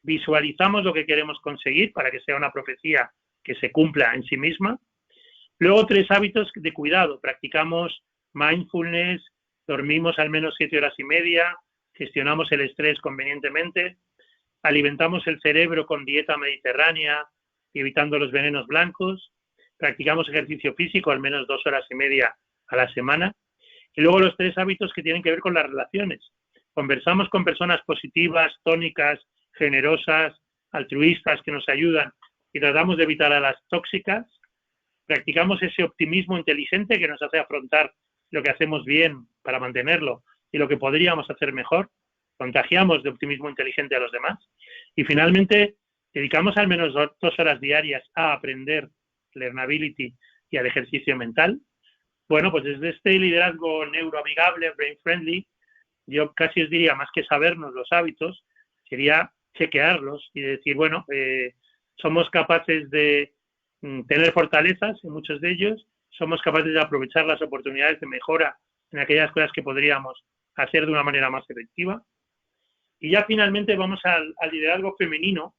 Visualizamos lo que queremos conseguir para que sea una profecía que se cumpla en sí misma. Luego 3 hábitos de cuidado. Practicamos mindfulness, dormimos al menos 7 horas y media, gestionamos el estrés convenientemente, alimentamos el cerebro con dieta mediterránea, evitando los venenos blancos, practicamos ejercicio físico al menos 2 horas y media a la semana. Y luego los 3 hábitos que tienen que ver con las relaciones. Conversamos con personas positivas, tónicas, generosas, altruistas que nos ayudan y tratamos de evitar a las tóxicas. Practicamos ese optimismo inteligente que nos hace afrontar lo que hacemos bien para mantenerlo y lo que podríamos hacer mejor. Contagiamos de optimismo inteligente a los demás. Y finalmente, dedicamos al menos 2 horas diarias a aprender learnability y al ejercicio mental. Bueno, pues desde este liderazgo neuroamigable, brain friendly, yo casi os diría, más que sabernos los hábitos, sería chequearlos y decir, bueno, somos capaces de tener fortalezas en muchos de ellos, somos capaces de aprovechar las oportunidades de mejora en aquellas cosas que podríamos hacer de una manera más efectiva. Y ya finalmente vamos al liderazgo femenino,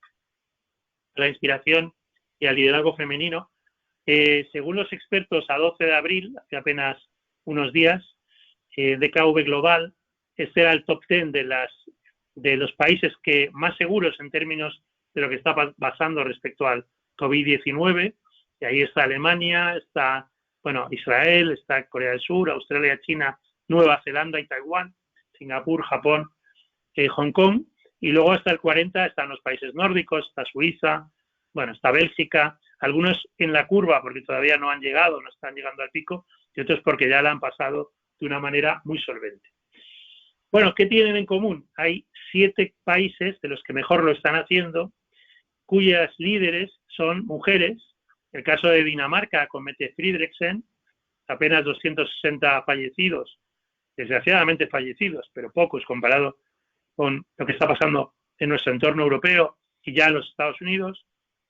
a la inspiración y al liderazgo femenino. Según los expertos, a 12 de abril, hace apenas unos días, DKV Global, este era el top 10 de los países que más seguros en términos de lo que está pasando respecto al COVID-19. Y ahí está Alemania, está Israel, está Corea del Sur, Australia, China, Nueva Zelanda y Taiwán, Singapur, Japón, Hong Kong. Y luego hasta el 40 están los países nórdicos, está Suiza, está Bélgica, algunos en la curva porque todavía no han llegado, no están llegando al pico, y otros porque ya la han pasado de una manera muy solvente. Bueno, ¿qué tienen en común? Hay 7 países de los que mejor lo están haciendo, cuyas líderes son mujeres. El caso de Dinamarca con Mette Frederiksen, apenas 260 fallecidos, desgraciadamente fallecidos, pero pocos comparado con lo que está pasando en nuestro entorno europeo y ya en los Estados Unidos.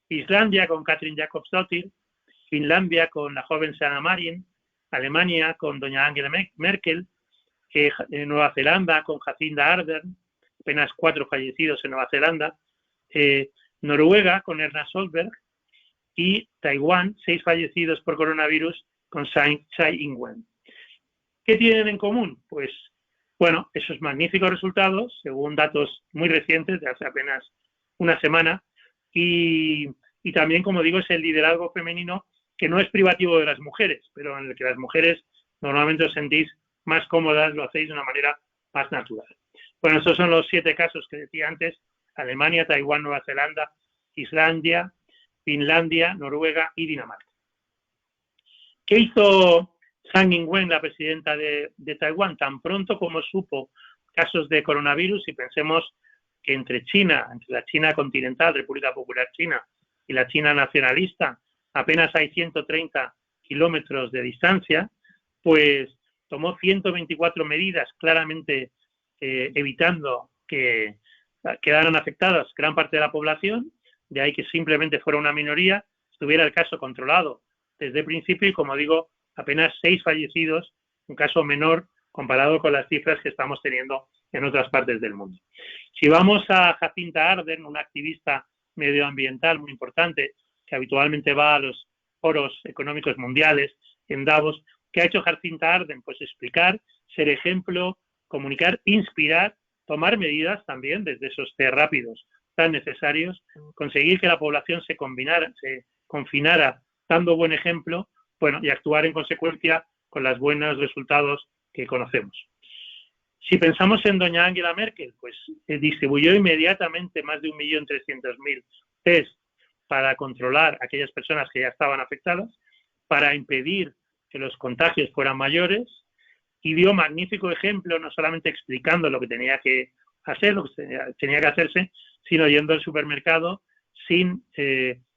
Islandia con Katrín Jakobsdóttir, Finlandia con la joven Sanna Marin, Alemania con doña Angela Merkel, Nueva Zelanda con Jacinda Ardern, apenas 4 fallecidos en Nueva Zelanda, Noruega con Erna Solberg y Taiwán, 6 fallecidos por coronavirus con Tsai Ing-wen. ¿Qué tienen en común? Pues, esos magníficos resultados, según datos muy recientes de hace apenas una semana, y también, como digo, es el liderazgo femenino que no es privativo de las mujeres, pero en el que las mujeres normalmente os sentís más cómodas, lo hacéis de una manera más natural. Bueno, estos son los 7 casos que decía antes: Alemania, Taiwán, Nueva Zelanda, Islandia, Finlandia, Noruega y Dinamarca. ¿Qué hizo Tsai Ing-wen, la presidenta de Taiwán? Tan pronto como supo casos de coronavirus, y pensemos que entre la China continental, República Popular China, y la China nacionalista, apenas hay 130 kilómetros de distancia, pues tomó 124 medidas, claramente evitando que quedaran afectadas gran parte de la población, de ahí que simplemente fuera una minoría, estuviera el caso controlado desde el principio y, como digo, apenas 6 fallecidos, un caso menor comparado con las cifras que estamos teniendo en otras partes del mundo. Si vamos a Jacinda Ardern, una activista medioambiental muy importante, que habitualmente va a los foros económicos mundiales en Davos, ¿qué ha hecho Jacinda Ardern? Pues explicar, ser ejemplo, comunicar, inspirar, tomar medidas también desde esos test rápidos tan necesarios, conseguir que la población se confinara dando buen ejemplo, y actuar en consecuencia con los buenos resultados que conocemos. Si pensamos en doña Angela Merkel, pues distribuyó inmediatamente más de 1.300.000 test para controlar a aquellas personas que ya estaban afectadas, para impedir que los contagios fueran mayores, y dio magnífico ejemplo, no solamente explicando lo que tenía que hacer, lo que tenía que hacerse, sino yendo al supermercado sin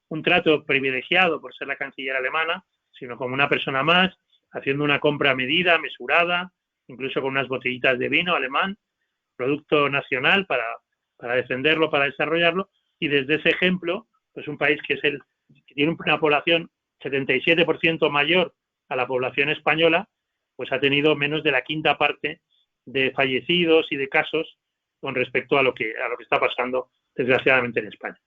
un trato privilegiado por ser la canciller alemana, sino como una persona más, haciendo una compra medida, mesurada, incluso con unas botellitas de vino alemán, producto nacional para defenderlo, para desarrollarlo, y desde ese ejemplo, pues un país que tiene una población 77% mayor a la población española, pues ha tenido menos de la quinta parte de fallecidos y de casos con respecto a lo que está pasando, desgraciadamente, en España.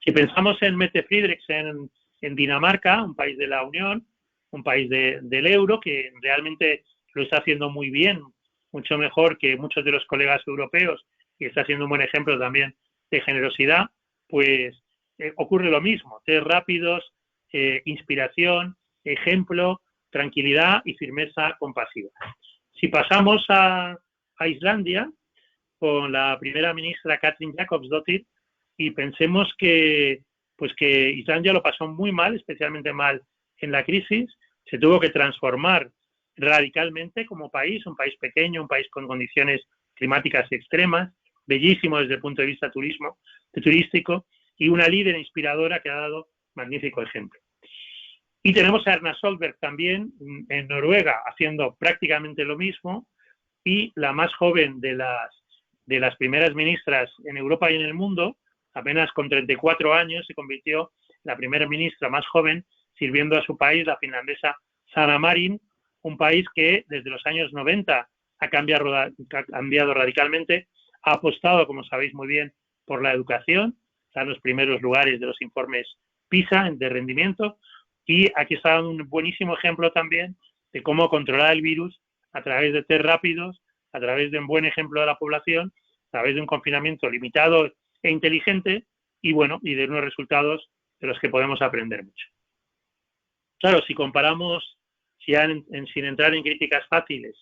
Si pensamos en Mette Frederiksen en Dinamarca, un país de la Unión, un país del euro, que realmente lo está haciendo muy bien, mucho mejor que muchos de los colegas europeos, y está siendo un buen ejemplo también de generosidad, pues ocurre lo mismo: test rápidos, inspiración, ejemplo, tranquilidad y firmeza compasiva. Si pasamos a Islandia, con la primera ministra Katrín Jakobsdóttir, y pensemos que Islandia lo pasó muy mal, especialmente mal en la crisis, se tuvo que transformar radicalmente como país, un país pequeño, un país con condiciones climáticas extremas, bellísimo desde el punto de vista turístico, y una líder inspiradora que ha dado magnífico ejemplo. Y tenemos a Erna Solberg también en Noruega haciendo prácticamente lo mismo, y la más joven de las primeras ministras en Europa y en el mundo, apenas con 34 años, se convirtió en la primera ministra más joven sirviendo a su país, la finlandesa Sanna Marin, un país que desde los años 90 ha cambiado radicalmente, ha apostado, como sabéis muy bien, por la educación, está en los primeros lugares de los informes PISA de rendimiento, y aquí está dando un buenísimo ejemplo también de cómo controlar el virus a través de test rápidos, a través de un buen ejemplo de la población, a través de un confinamiento limitado e inteligente, y bueno, y de unos resultados de los que podemos aprender mucho. Claro, si comparamos, sin entrar en críticas fáciles,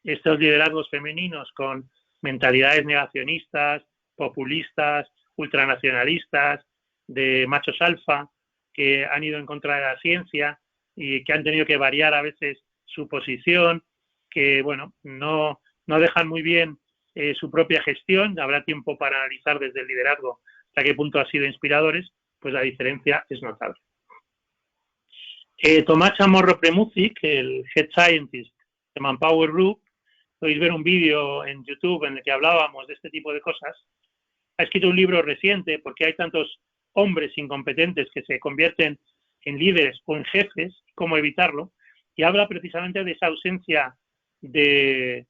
estos liderazgos femeninos con mentalidades negacionistas, populistas, ultranacionalistas, de machos alfa, que han ido en contra de la ciencia y que han tenido que variar a veces su posición, que bueno, no dejan muy bien su propia gestión. Habrá tiempo para analizar desde el liderazgo hasta qué punto han sido inspiradores, pues la diferencia es notable. Tomás Chamorro Premuzic, el Head Scientist de Manpower Group, podéis ver un vídeo en YouTube en el que hablábamos de este tipo de cosas. Ha escrito un libro reciente, porque hay tantos hombres incompetentes que se convierten en líderes o en jefes, cómo evitarlo, y habla precisamente de esa ausencia de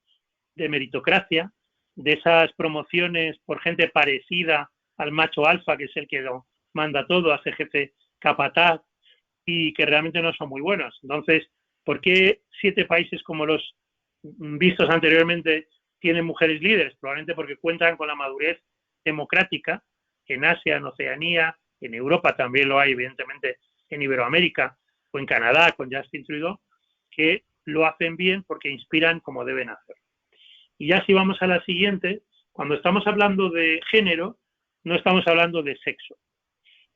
meritocracia, de esas promociones por gente parecida al macho alfa, que es el que lo manda todo, hace jefe capataz, y que realmente no son muy buenos. Entonces, ¿por qué 7 países como los vistos anteriormente tienen mujeres líderes? Probablemente porque cuentan con la madurez democrática. En Asia, en Oceanía, en Europa también lo hay, evidentemente, en Iberoamérica o en Canadá con Justin Trudeau, que lo hacen bien porque inspiran como deben hacer. Y ya si vamos a la siguiente, cuando estamos hablando de género, no estamos hablando de sexo.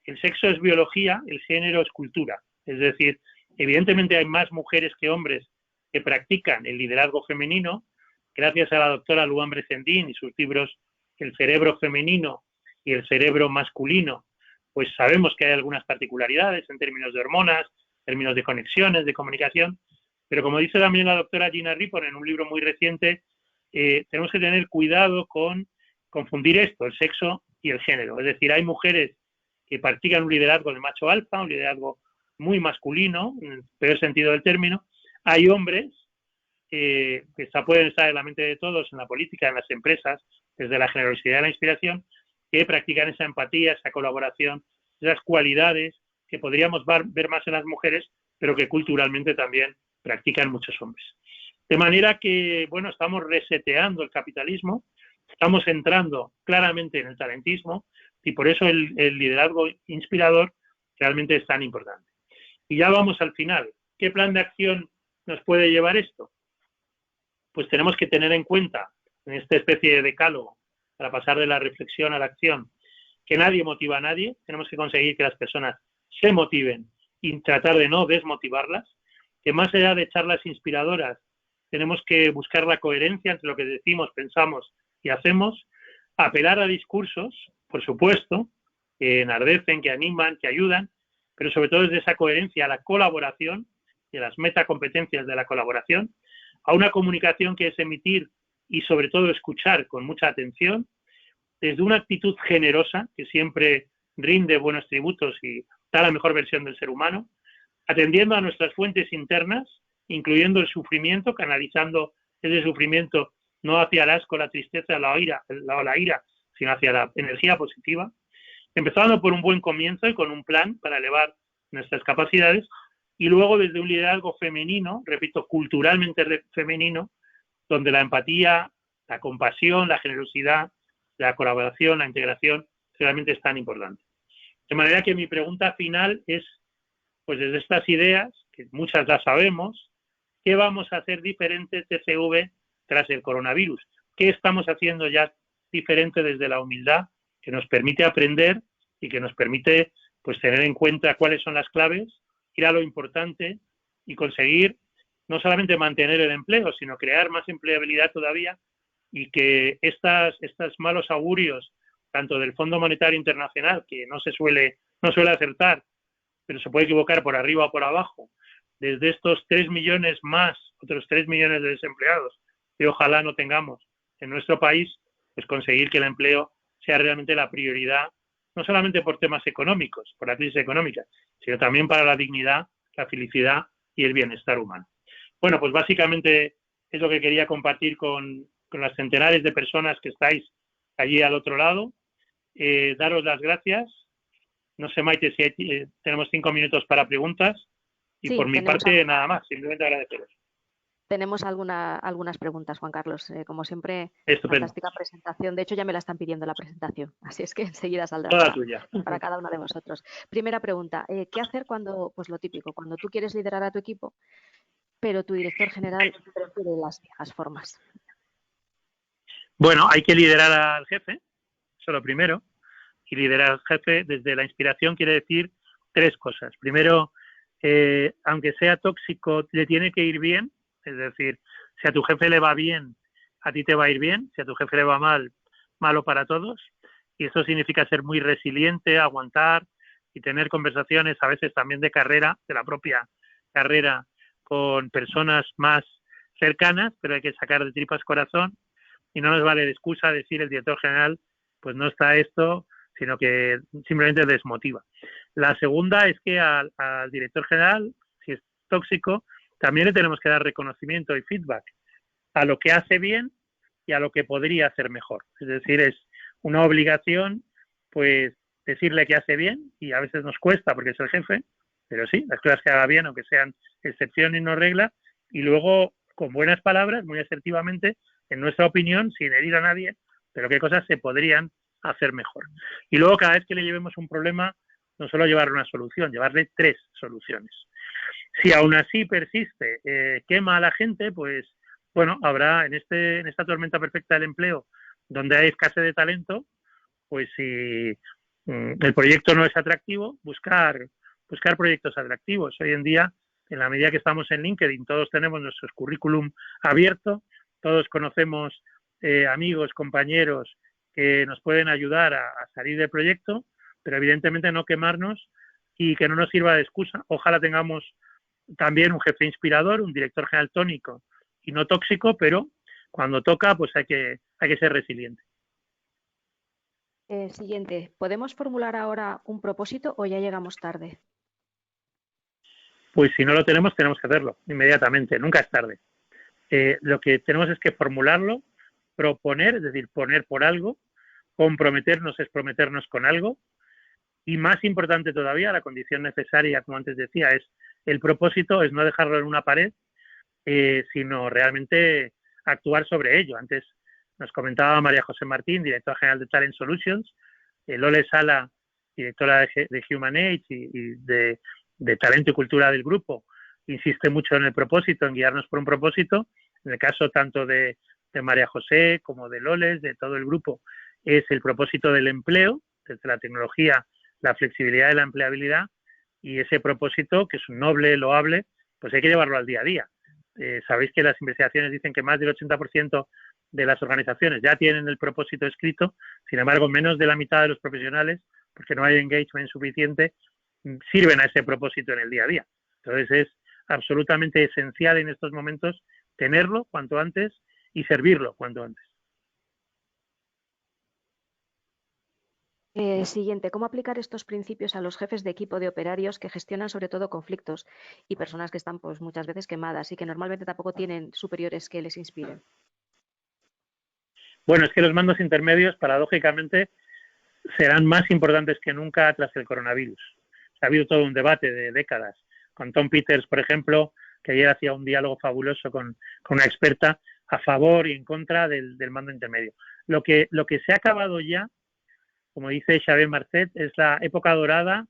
El sexo es biología, el género es cultura. Es decir, evidentemente hay más mujeres que hombres que practican el liderazgo femenino. Gracias a la doctora Luan Brecendín y sus libros El cerebro femenino y el cerebro masculino, pues sabemos que hay algunas particularidades en términos de hormonas, en términos de conexiones, de comunicación, pero como dice también la doctora Gina Rippon en un libro muy reciente, tenemos que tener cuidado con confundir esto, el sexo y el género. Es decir, hay mujeres que practican un liderazgo de macho alfa, un liderazgo muy masculino, en el peor sentido del término. Hay hombres que pueden estar en la mente de todos, en la política, en las empresas, desde la generosidad y la inspiración, que practican esa empatía, esa colaboración, esas cualidades que podríamos ver más en las mujeres, pero que culturalmente también practican muchos hombres. De manera que, bueno, estamos reseteando el capitalismo, estamos entrando claramente en el talentismo, y por eso el liderazgo inspirador realmente es tan importante. Y ya vamos al final. ¿Qué plan de acción nos puede llevar esto? Pues tenemos que tener en cuenta, en esta especie de decálogo, para pasar de la reflexión a la acción, que nadie motiva a nadie. Tenemos que conseguir que las personas se motiven y tratar de no desmotivarlas, que más allá de charlas inspiradoras, tenemos que buscar la coherencia entre lo que decimos, pensamos y hacemos, apelar a discursos, por supuesto, que enardecen, que animan, que ayudan, pero sobre todo desde esa coherencia a la colaboración, de las metacompetencias de la colaboración, a una comunicación que es emitir y sobre todo escuchar con mucha atención, desde una actitud generosa que siempre rinde buenos tributos y da la mejor versión del ser humano, atendiendo a nuestras fuentes internas, incluyendo el sufrimiento, canalizando ese sufrimiento no hacia el asco, la tristeza, la ira, sino hacia la energía positiva, empezando por un buen comienzo y con un plan para elevar nuestras capacidades, y luego desde un liderazgo femenino, repito, culturalmente femenino, donde la empatía, la compasión, la generosidad, la colaboración, la integración, realmente es tan importante. De manera que mi pregunta final es, pues desde estas ideas, que muchas las sabemos, ¿qué vamos a hacer diferente TCV tras el coronavirus? ¿Qué estamos haciendo ya diferente desde la humildad, que nos permite aprender y que nos permite pues tener en cuenta cuáles son las claves, ir a lo importante y conseguir no solamente mantener el empleo, sino crear más empleabilidad todavía, y que estos malos augurios, tanto del Fondo Monetario Internacional, que no suele acertar, pero se puede equivocar por arriba o por abajo, desde estos 3 millones más, otros 3 millones de desempleados, que ojalá no tengamos en nuestro país, pues conseguir que el empleo sea realmente la prioridad, no solamente por temas económicos, por la crisis económica, sino también para la dignidad, la felicidad y el bienestar humano. Bueno, pues básicamente es lo que quería compartir con las centenares de personas que estáis allí al otro lado. daros las gracias. No sé, Maite, si tenemos 5 minutos para preguntas. Y Sí, por mi parte, nada más. Simplemente agradeceros. Tenemos algunas preguntas, Juan Carlos. Como siempre, Estupendo. fantástica presentación. De hecho, ya me la están pidiendo la presentación, así es que enseguida saldrá Toda tuya. para cada uno de vosotros. Primera pregunta, ¿qué hacer cuando, pues lo típico, cuando tú quieres liderar a tu equipo, pero tu director general prefiere las viejas formas? Bueno, hay que liderar al jefe, eso es lo primero. Y liderar al jefe desde la inspiración quiere decir 3 cosas. Primero, aunque sea tóxico, le tiene que ir bien. Es decir, si a tu jefe le va bien, a ti te va a ir bien. Si a tu jefe le va mal, malo para todos. Y eso significa ser muy resiliente, aguantar y tener conversaciones a veces también de carrera, de la propia carrera, con personas más cercanas, pero hay que sacar de tripas corazón y no nos vale de excusa decir el director general, pues no está esto, sino que simplemente desmotiva. La segunda es que al director general, si es tóxico, también le tenemos que dar reconocimiento y feedback a lo que hace bien y a lo que podría hacer mejor. Es decir, es una obligación, pues, decirle que hace bien, y a veces nos cuesta porque es el jefe, pero sí, las cosas que haga bien, aunque sean excepción y no regla, y luego, con buenas palabras, muy asertivamente, en nuestra opinión, sin herir a nadie, pero qué cosas se podrían hacer mejor. Y luego, cada vez que le llevemos un problema, no solo llevarle una solución, llevarle 3 soluciones. Si aún así persiste, quema a la gente, pues bueno, habrá en esta tormenta perfecta del empleo, donde hay escasez de talento, pues si el proyecto no es atractivo, buscar proyectos atractivos. Hoy en día, en la medida que estamos en LinkedIn, todos tenemos nuestros currículum abierto, todos conocemos amigos, compañeros que nos pueden ayudar a salir del proyecto, pero evidentemente no quemarnos y que no nos sirva de excusa. Ojalá tengamos también un jefe inspirador, un director general tónico y no tóxico, pero cuando toca, pues hay que ser resiliente. Siguiente, ¿podemos formular ahora un propósito o ya llegamos tarde? Pues si no lo tenemos, tenemos que hacerlo inmediatamente, nunca es tarde. Lo que tenemos es que formularlo, proponer, es decir, poner por algo, comprometernos es prometernos con algo, y más importante todavía, la condición necesaria, como antes decía, es el propósito, es no dejarlo en una pared, sino realmente actuar sobre ello. Antes nos comentaba María José Martín, directora general de Talent Solutions, Lole Sala, directora de Human Age y de Talento y Cultura del grupo, insiste mucho en el propósito, en guiarnos por un propósito. En el caso tanto de María José como de Loles, de todo el grupo, es el propósito del empleo, desde la tecnología, la flexibilidad de la empleabilidad, y ese propósito, que es un noble, loable, pues hay que llevarlo al día a día. Sabéis que las investigaciones dicen que más del 80% de las organizaciones ya tienen el propósito escrito, sin embargo, menos de la mitad de los profesionales, porque no hay engagement suficiente, sirven a ese propósito en el día a día. Entonces es absolutamente esencial en estos momentos tenerlo cuanto antes y servirlo cuanto antes. Siguiente, ¿cómo aplicar estos principios a los jefes de equipo de operarios que gestionan sobre todo conflictos y personas que están pues muchas veces quemadas y que normalmente tampoco tienen superiores que les inspiren? Bueno, es que los mandos intermedios, paradójicamente, serán más importantes que nunca tras el coronavirus. Ha habido todo un debate de décadas. Con Tom Peters, por ejemplo, que ayer hacía un diálogo fabuloso con una experta a favor y en contra del mando intermedio. Lo que se ha acabado ya, como dice Xavier Marcet, es la época dorada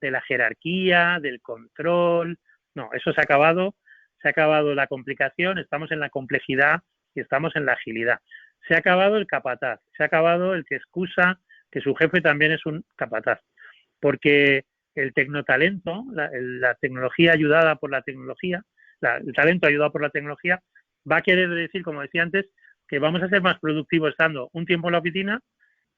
de la jerarquía, del control. No, eso se ha acabado la complicación, estamos en la complejidad y estamos en la agilidad. Se ha acabado el capataz, se ha acabado el que excusa que su jefe también es un capataz, porque el tecnotalento, la tecnología ayudada por la tecnología, el talento ayudado por la tecnología, va a querer decir, como decía antes, que vamos a ser más productivos estando un tiempo en la oficina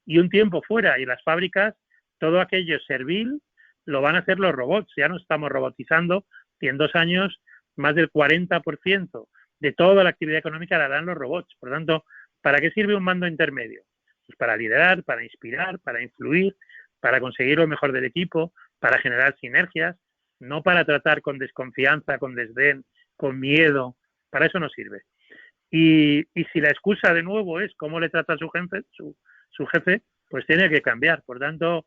y un tiempo fuera. Y las fábricas, todo aquello servil, lo van a hacer los robots. Ya nos estamos robotizando y en 2 años más del 40% de toda la actividad económica la harán los robots. Por lo tanto, ¿para qué sirve un mando intermedio? Pues para liderar, para inspirar, para influir, para conseguir lo mejor del equipo, para generar sinergias, no para tratar con desconfianza, con desdén, con miedo. Para eso no sirve. Y si la excusa de nuevo es cómo le trata a su jefe, pues tiene que cambiar. Por tanto,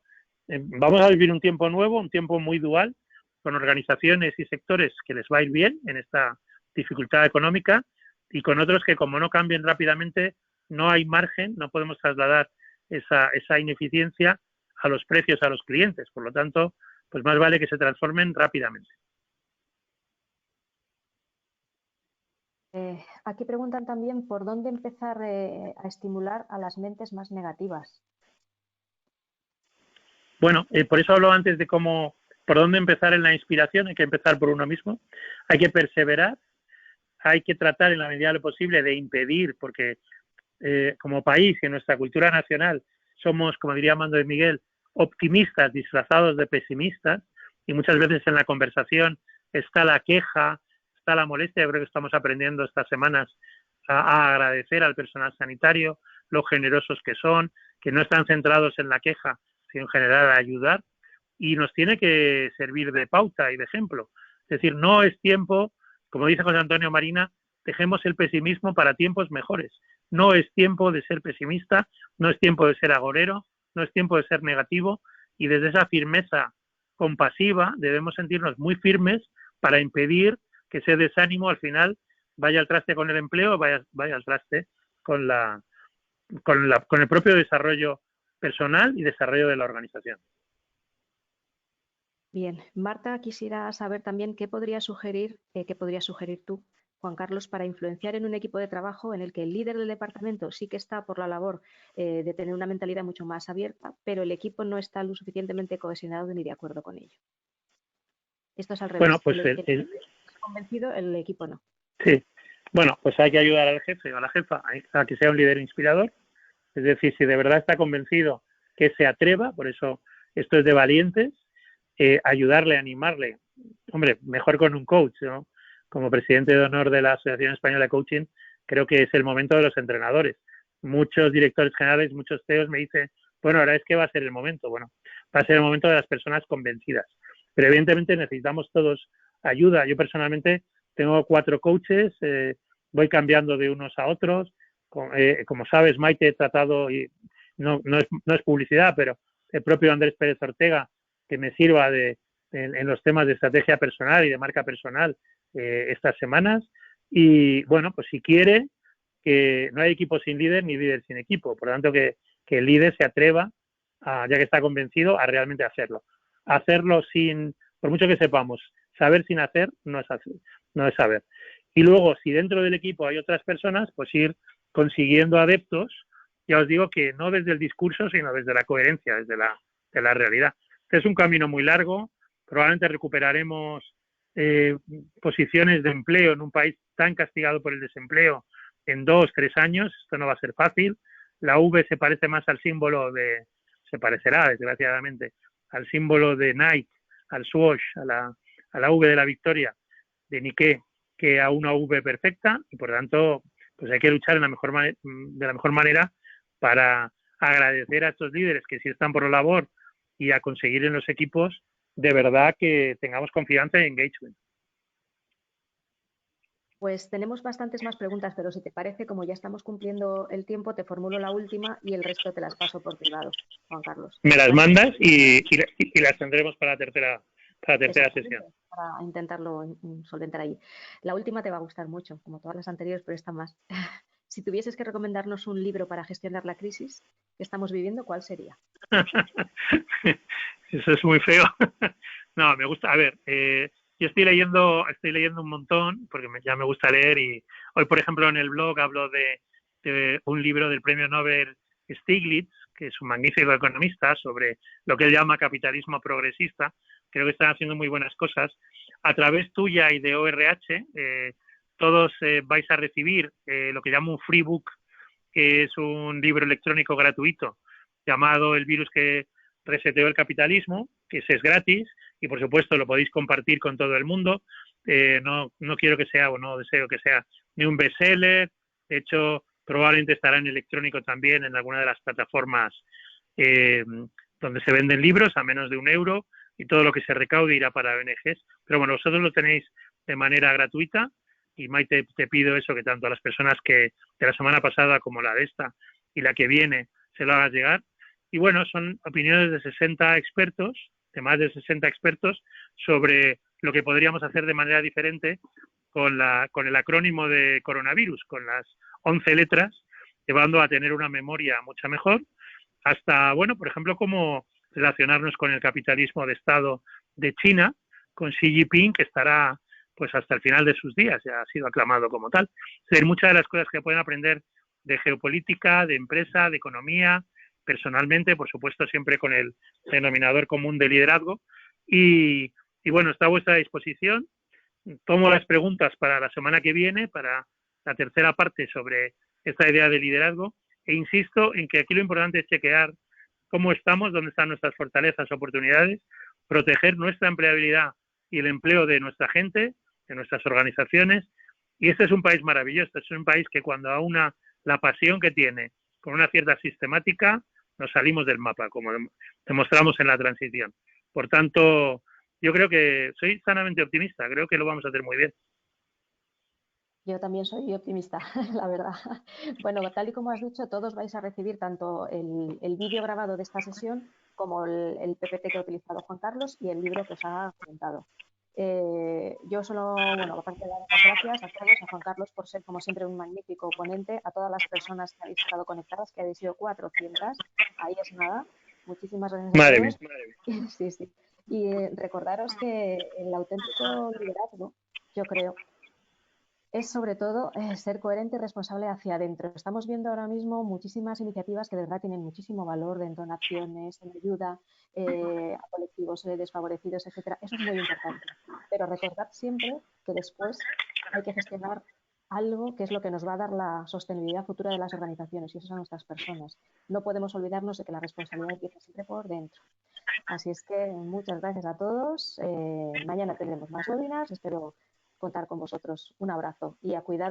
vamos a vivir un tiempo nuevo, un tiempo muy dual, con organizaciones y sectores que les va a ir bien en esta dificultad económica y con otros que, como no cambien rápidamente, no hay margen, no podemos trasladar esa ineficiencia a los precios a los clientes. Por lo tanto, pues más vale que se transformen rápidamente. Aquí preguntan también por dónde empezar a estimular a las mentes más negativas. Bueno, por eso hablo antes de por dónde empezar en la inspiración. Hay que empezar por uno mismo, hay que perseverar, hay que tratar en la medida de lo posible de impedir, porque como país y en nuestra cultura nacional somos, como diría Mando de Miguel, optimistas disfrazados de pesimistas, y muchas veces en la conversación está la queja, está la molestia. Yo creo que estamos aprendiendo estas semanas a agradecer al personal sanitario lo generosos que son, que no están centrados en la queja, sino en general a ayudar, y nos tiene que servir de pauta y de ejemplo. Es decir, no es tiempo, como dice José Antonio Marina, dejemos el pesimismo para tiempos mejores. No es tiempo de ser pesimista, no es tiempo de ser agorero, no es tiempo de ser negativo, y desde esa firmeza compasiva debemos sentirnos muy firmes para impedir que ese desánimo al final vaya al traste con el empleo, vaya al traste con el propio desarrollo personal y desarrollo de la organización. Bien, Marta quisiera saber también qué podrías sugerir tú, Juan Carlos, para influenciar en un equipo de trabajo en el que el líder del departamento sí que está por la labor de tener una mentalidad mucho más abierta, pero el equipo no está lo suficientemente cohesionado ni de acuerdo con ello. Esto es al revés. Bueno, pues el está convencido, el equipo no. Sí. Bueno, pues hay que ayudar al jefe o a la jefa a que sea un líder inspirador. Es decir, si de verdad está convencido, que se atreva, por eso esto es de valientes, ayudarle, animarle. Hombre, mejor con un coach, ¿no? Como presidente de honor de la Asociación Española de Coaching, creo que es el momento de los entrenadores. Muchos directores generales, muchos CEOs me dicen, bueno, ahora es que va a ser el momento. Bueno, va a ser el momento de las personas convencidas. Pero evidentemente necesitamos todos ayuda. Yo personalmente tengo 4 coaches, voy cambiando de unos a otros. Como sabes, Maite, he tratado, y no es publicidad, pero el propio Andrés Pérez Ortega, que me sirva en los temas de estrategia personal y de marca personal estas semanas. Y bueno, pues si quiere, que no hay equipo sin líder ni líder sin equipo. Por lo tanto, que el líder se atreva, ya que está convencido, a realmente hacerlo. Hacerlo por mucho que sepamos, saber sin hacer no es saber. Y luego, si dentro del equipo hay otras personas, pues ir consiguiendo adeptos, ya os digo que no desde el discurso, sino desde la coherencia, desde la realidad. Es un camino muy largo, probablemente recuperaremos posiciones de empleo en un país tan castigado por el desempleo en 2-3 años. Esto no va a ser fácil. La V se parece más al símbolo se parecerá desgraciadamente al símbolo de Nike, al swoosh, a la V de la victoria de Nike, que a una V perfecta, y por tanto pues hay que luchar de la mejor manera para agradecer a estos líderes que sí están por la labor y a conseguir en los equipos de verdad que tengamos confianza y engagement. Pues tenemos bastantes más preguntas, pero si te parece, como ya estamos cumpliendo el tiempo, te formulo la última y el resto te las paso por privado, Juan Carlos. Me las mandas y las tendremos para la tercera sesión. Para intentarlo solventar ahí. La última te va a gustar mucho, como todas las anteriores, pero esta más. Si tuvieses que recomendarnos un libro para gestionar la crisis que estamos viviendo, ¿cuál sería? Eso es muy feo. No, me gusta. A ver, yo estoy leyendo un montón porque ya me gusta leer, y hoy, por ejemplo, en el blog hablo de un libro del premio Nobel Stiglitz, que es un magnífico economista, sobre lo que él llama capitalismo progresista. Creo que están haciendo muy buenas cosas. A través tuya y de ORH, todos vais a recibir lo que llamo un free book, que es un libro electrónico gratuito llamado El virus que reseteó el capitalismo, que ese es gratis y por supuesto lo podéis compartir con todo el mundo. No quiero que sea, o no deseo que sea ni un bestseller. De hecho, probablemente estará en electrónico también en alguna de las plataformas donde se venden libros a menos de €1, y todo lo que se recaude irá para ONGs. Pero bueno, vosotros lo tenéis de manera gratuita, y Maite, te pido eso, que tanto a las personas que de la semana pasada como la de esta y la que viene se lo hagas llegar. Y bueno, son opiniones de 60 expertos, de más de 60 expertos, sobre lo que podríamos hacer de manera diferente con el acrónimo de coronavirus, con las 11 letras, llevando a tener una memoria mucho mejor, hasta, bueno, por ejemplo, cómo relacionarnos con el capitalismo de Estado de China, con Xi Jinping, que estará pues hasta el final de sus días, ya ha sido aclamado como tal. Es decir, muchas de las cosas que pueden aprender de geopolítica, de empresa, de economía, personalmente, por supuesto, siempre con el denominador común de liderazgo. Y bueno, está a vuestra disposición. Tomo las preguntas para la semana que viene, para la tercera parte sobre esta idea de liderazgo, e insisto en que aquí lo importante es chequear cómo estamos, dónde están nuestras fortalezas, oportunidades, proteger nuestra empleabilidad y el empleo de nuestra gente, de nuestras organizaciones. Y este es un país maravilloso, es un país que cuando aúna la pasión que tiene con una cierta sistemática, nos salimos del mapa, como demostramos en la transición. Por tanto, yo creo que soy sanamente optimista, creo que lo vamos a hacer muy bien. Yo también soy optimista, la verdad. Bueno, tal y como has dicho, todos vais a recibir tanto el vídeo grabado de esta sesión como el PPT que ha utilizado Juan Carlos y el libro que os ha comentado. Yo solo, bueno, aparte de dar las gracias a todos, a Juan Carlos por ser, como siempre, un magnífico ponente, a todas las personas que habéis estado conectadas, que habéis sido 400, ahí es nada. Muchísimas gracias a todos. Sí, sí. Y recordaros que el auténtico liderazgo, yo creo, es sobre todo ser coherente y responsable hacia adentro. Estamos viendo ahora mismo muchísimas iniciativas que de verdad tienen muchísimo valor de donaciones, en ayuda a colectivos desfavorecidos, etcétera. Eso es muy importante. Pero recordad siempre que después hay que gestionar algo que es lo que nos va a dar la sostenibilidad futura de las organizaciones, y eso son nuestras personas. No podemos olvidarnos de que la responsabilidad empieza siempre por dentro. Así es que muchas gracias a todos. Mañana tendremos más webinars. Espero contar con vosotros. Un abrazo y a cuidar.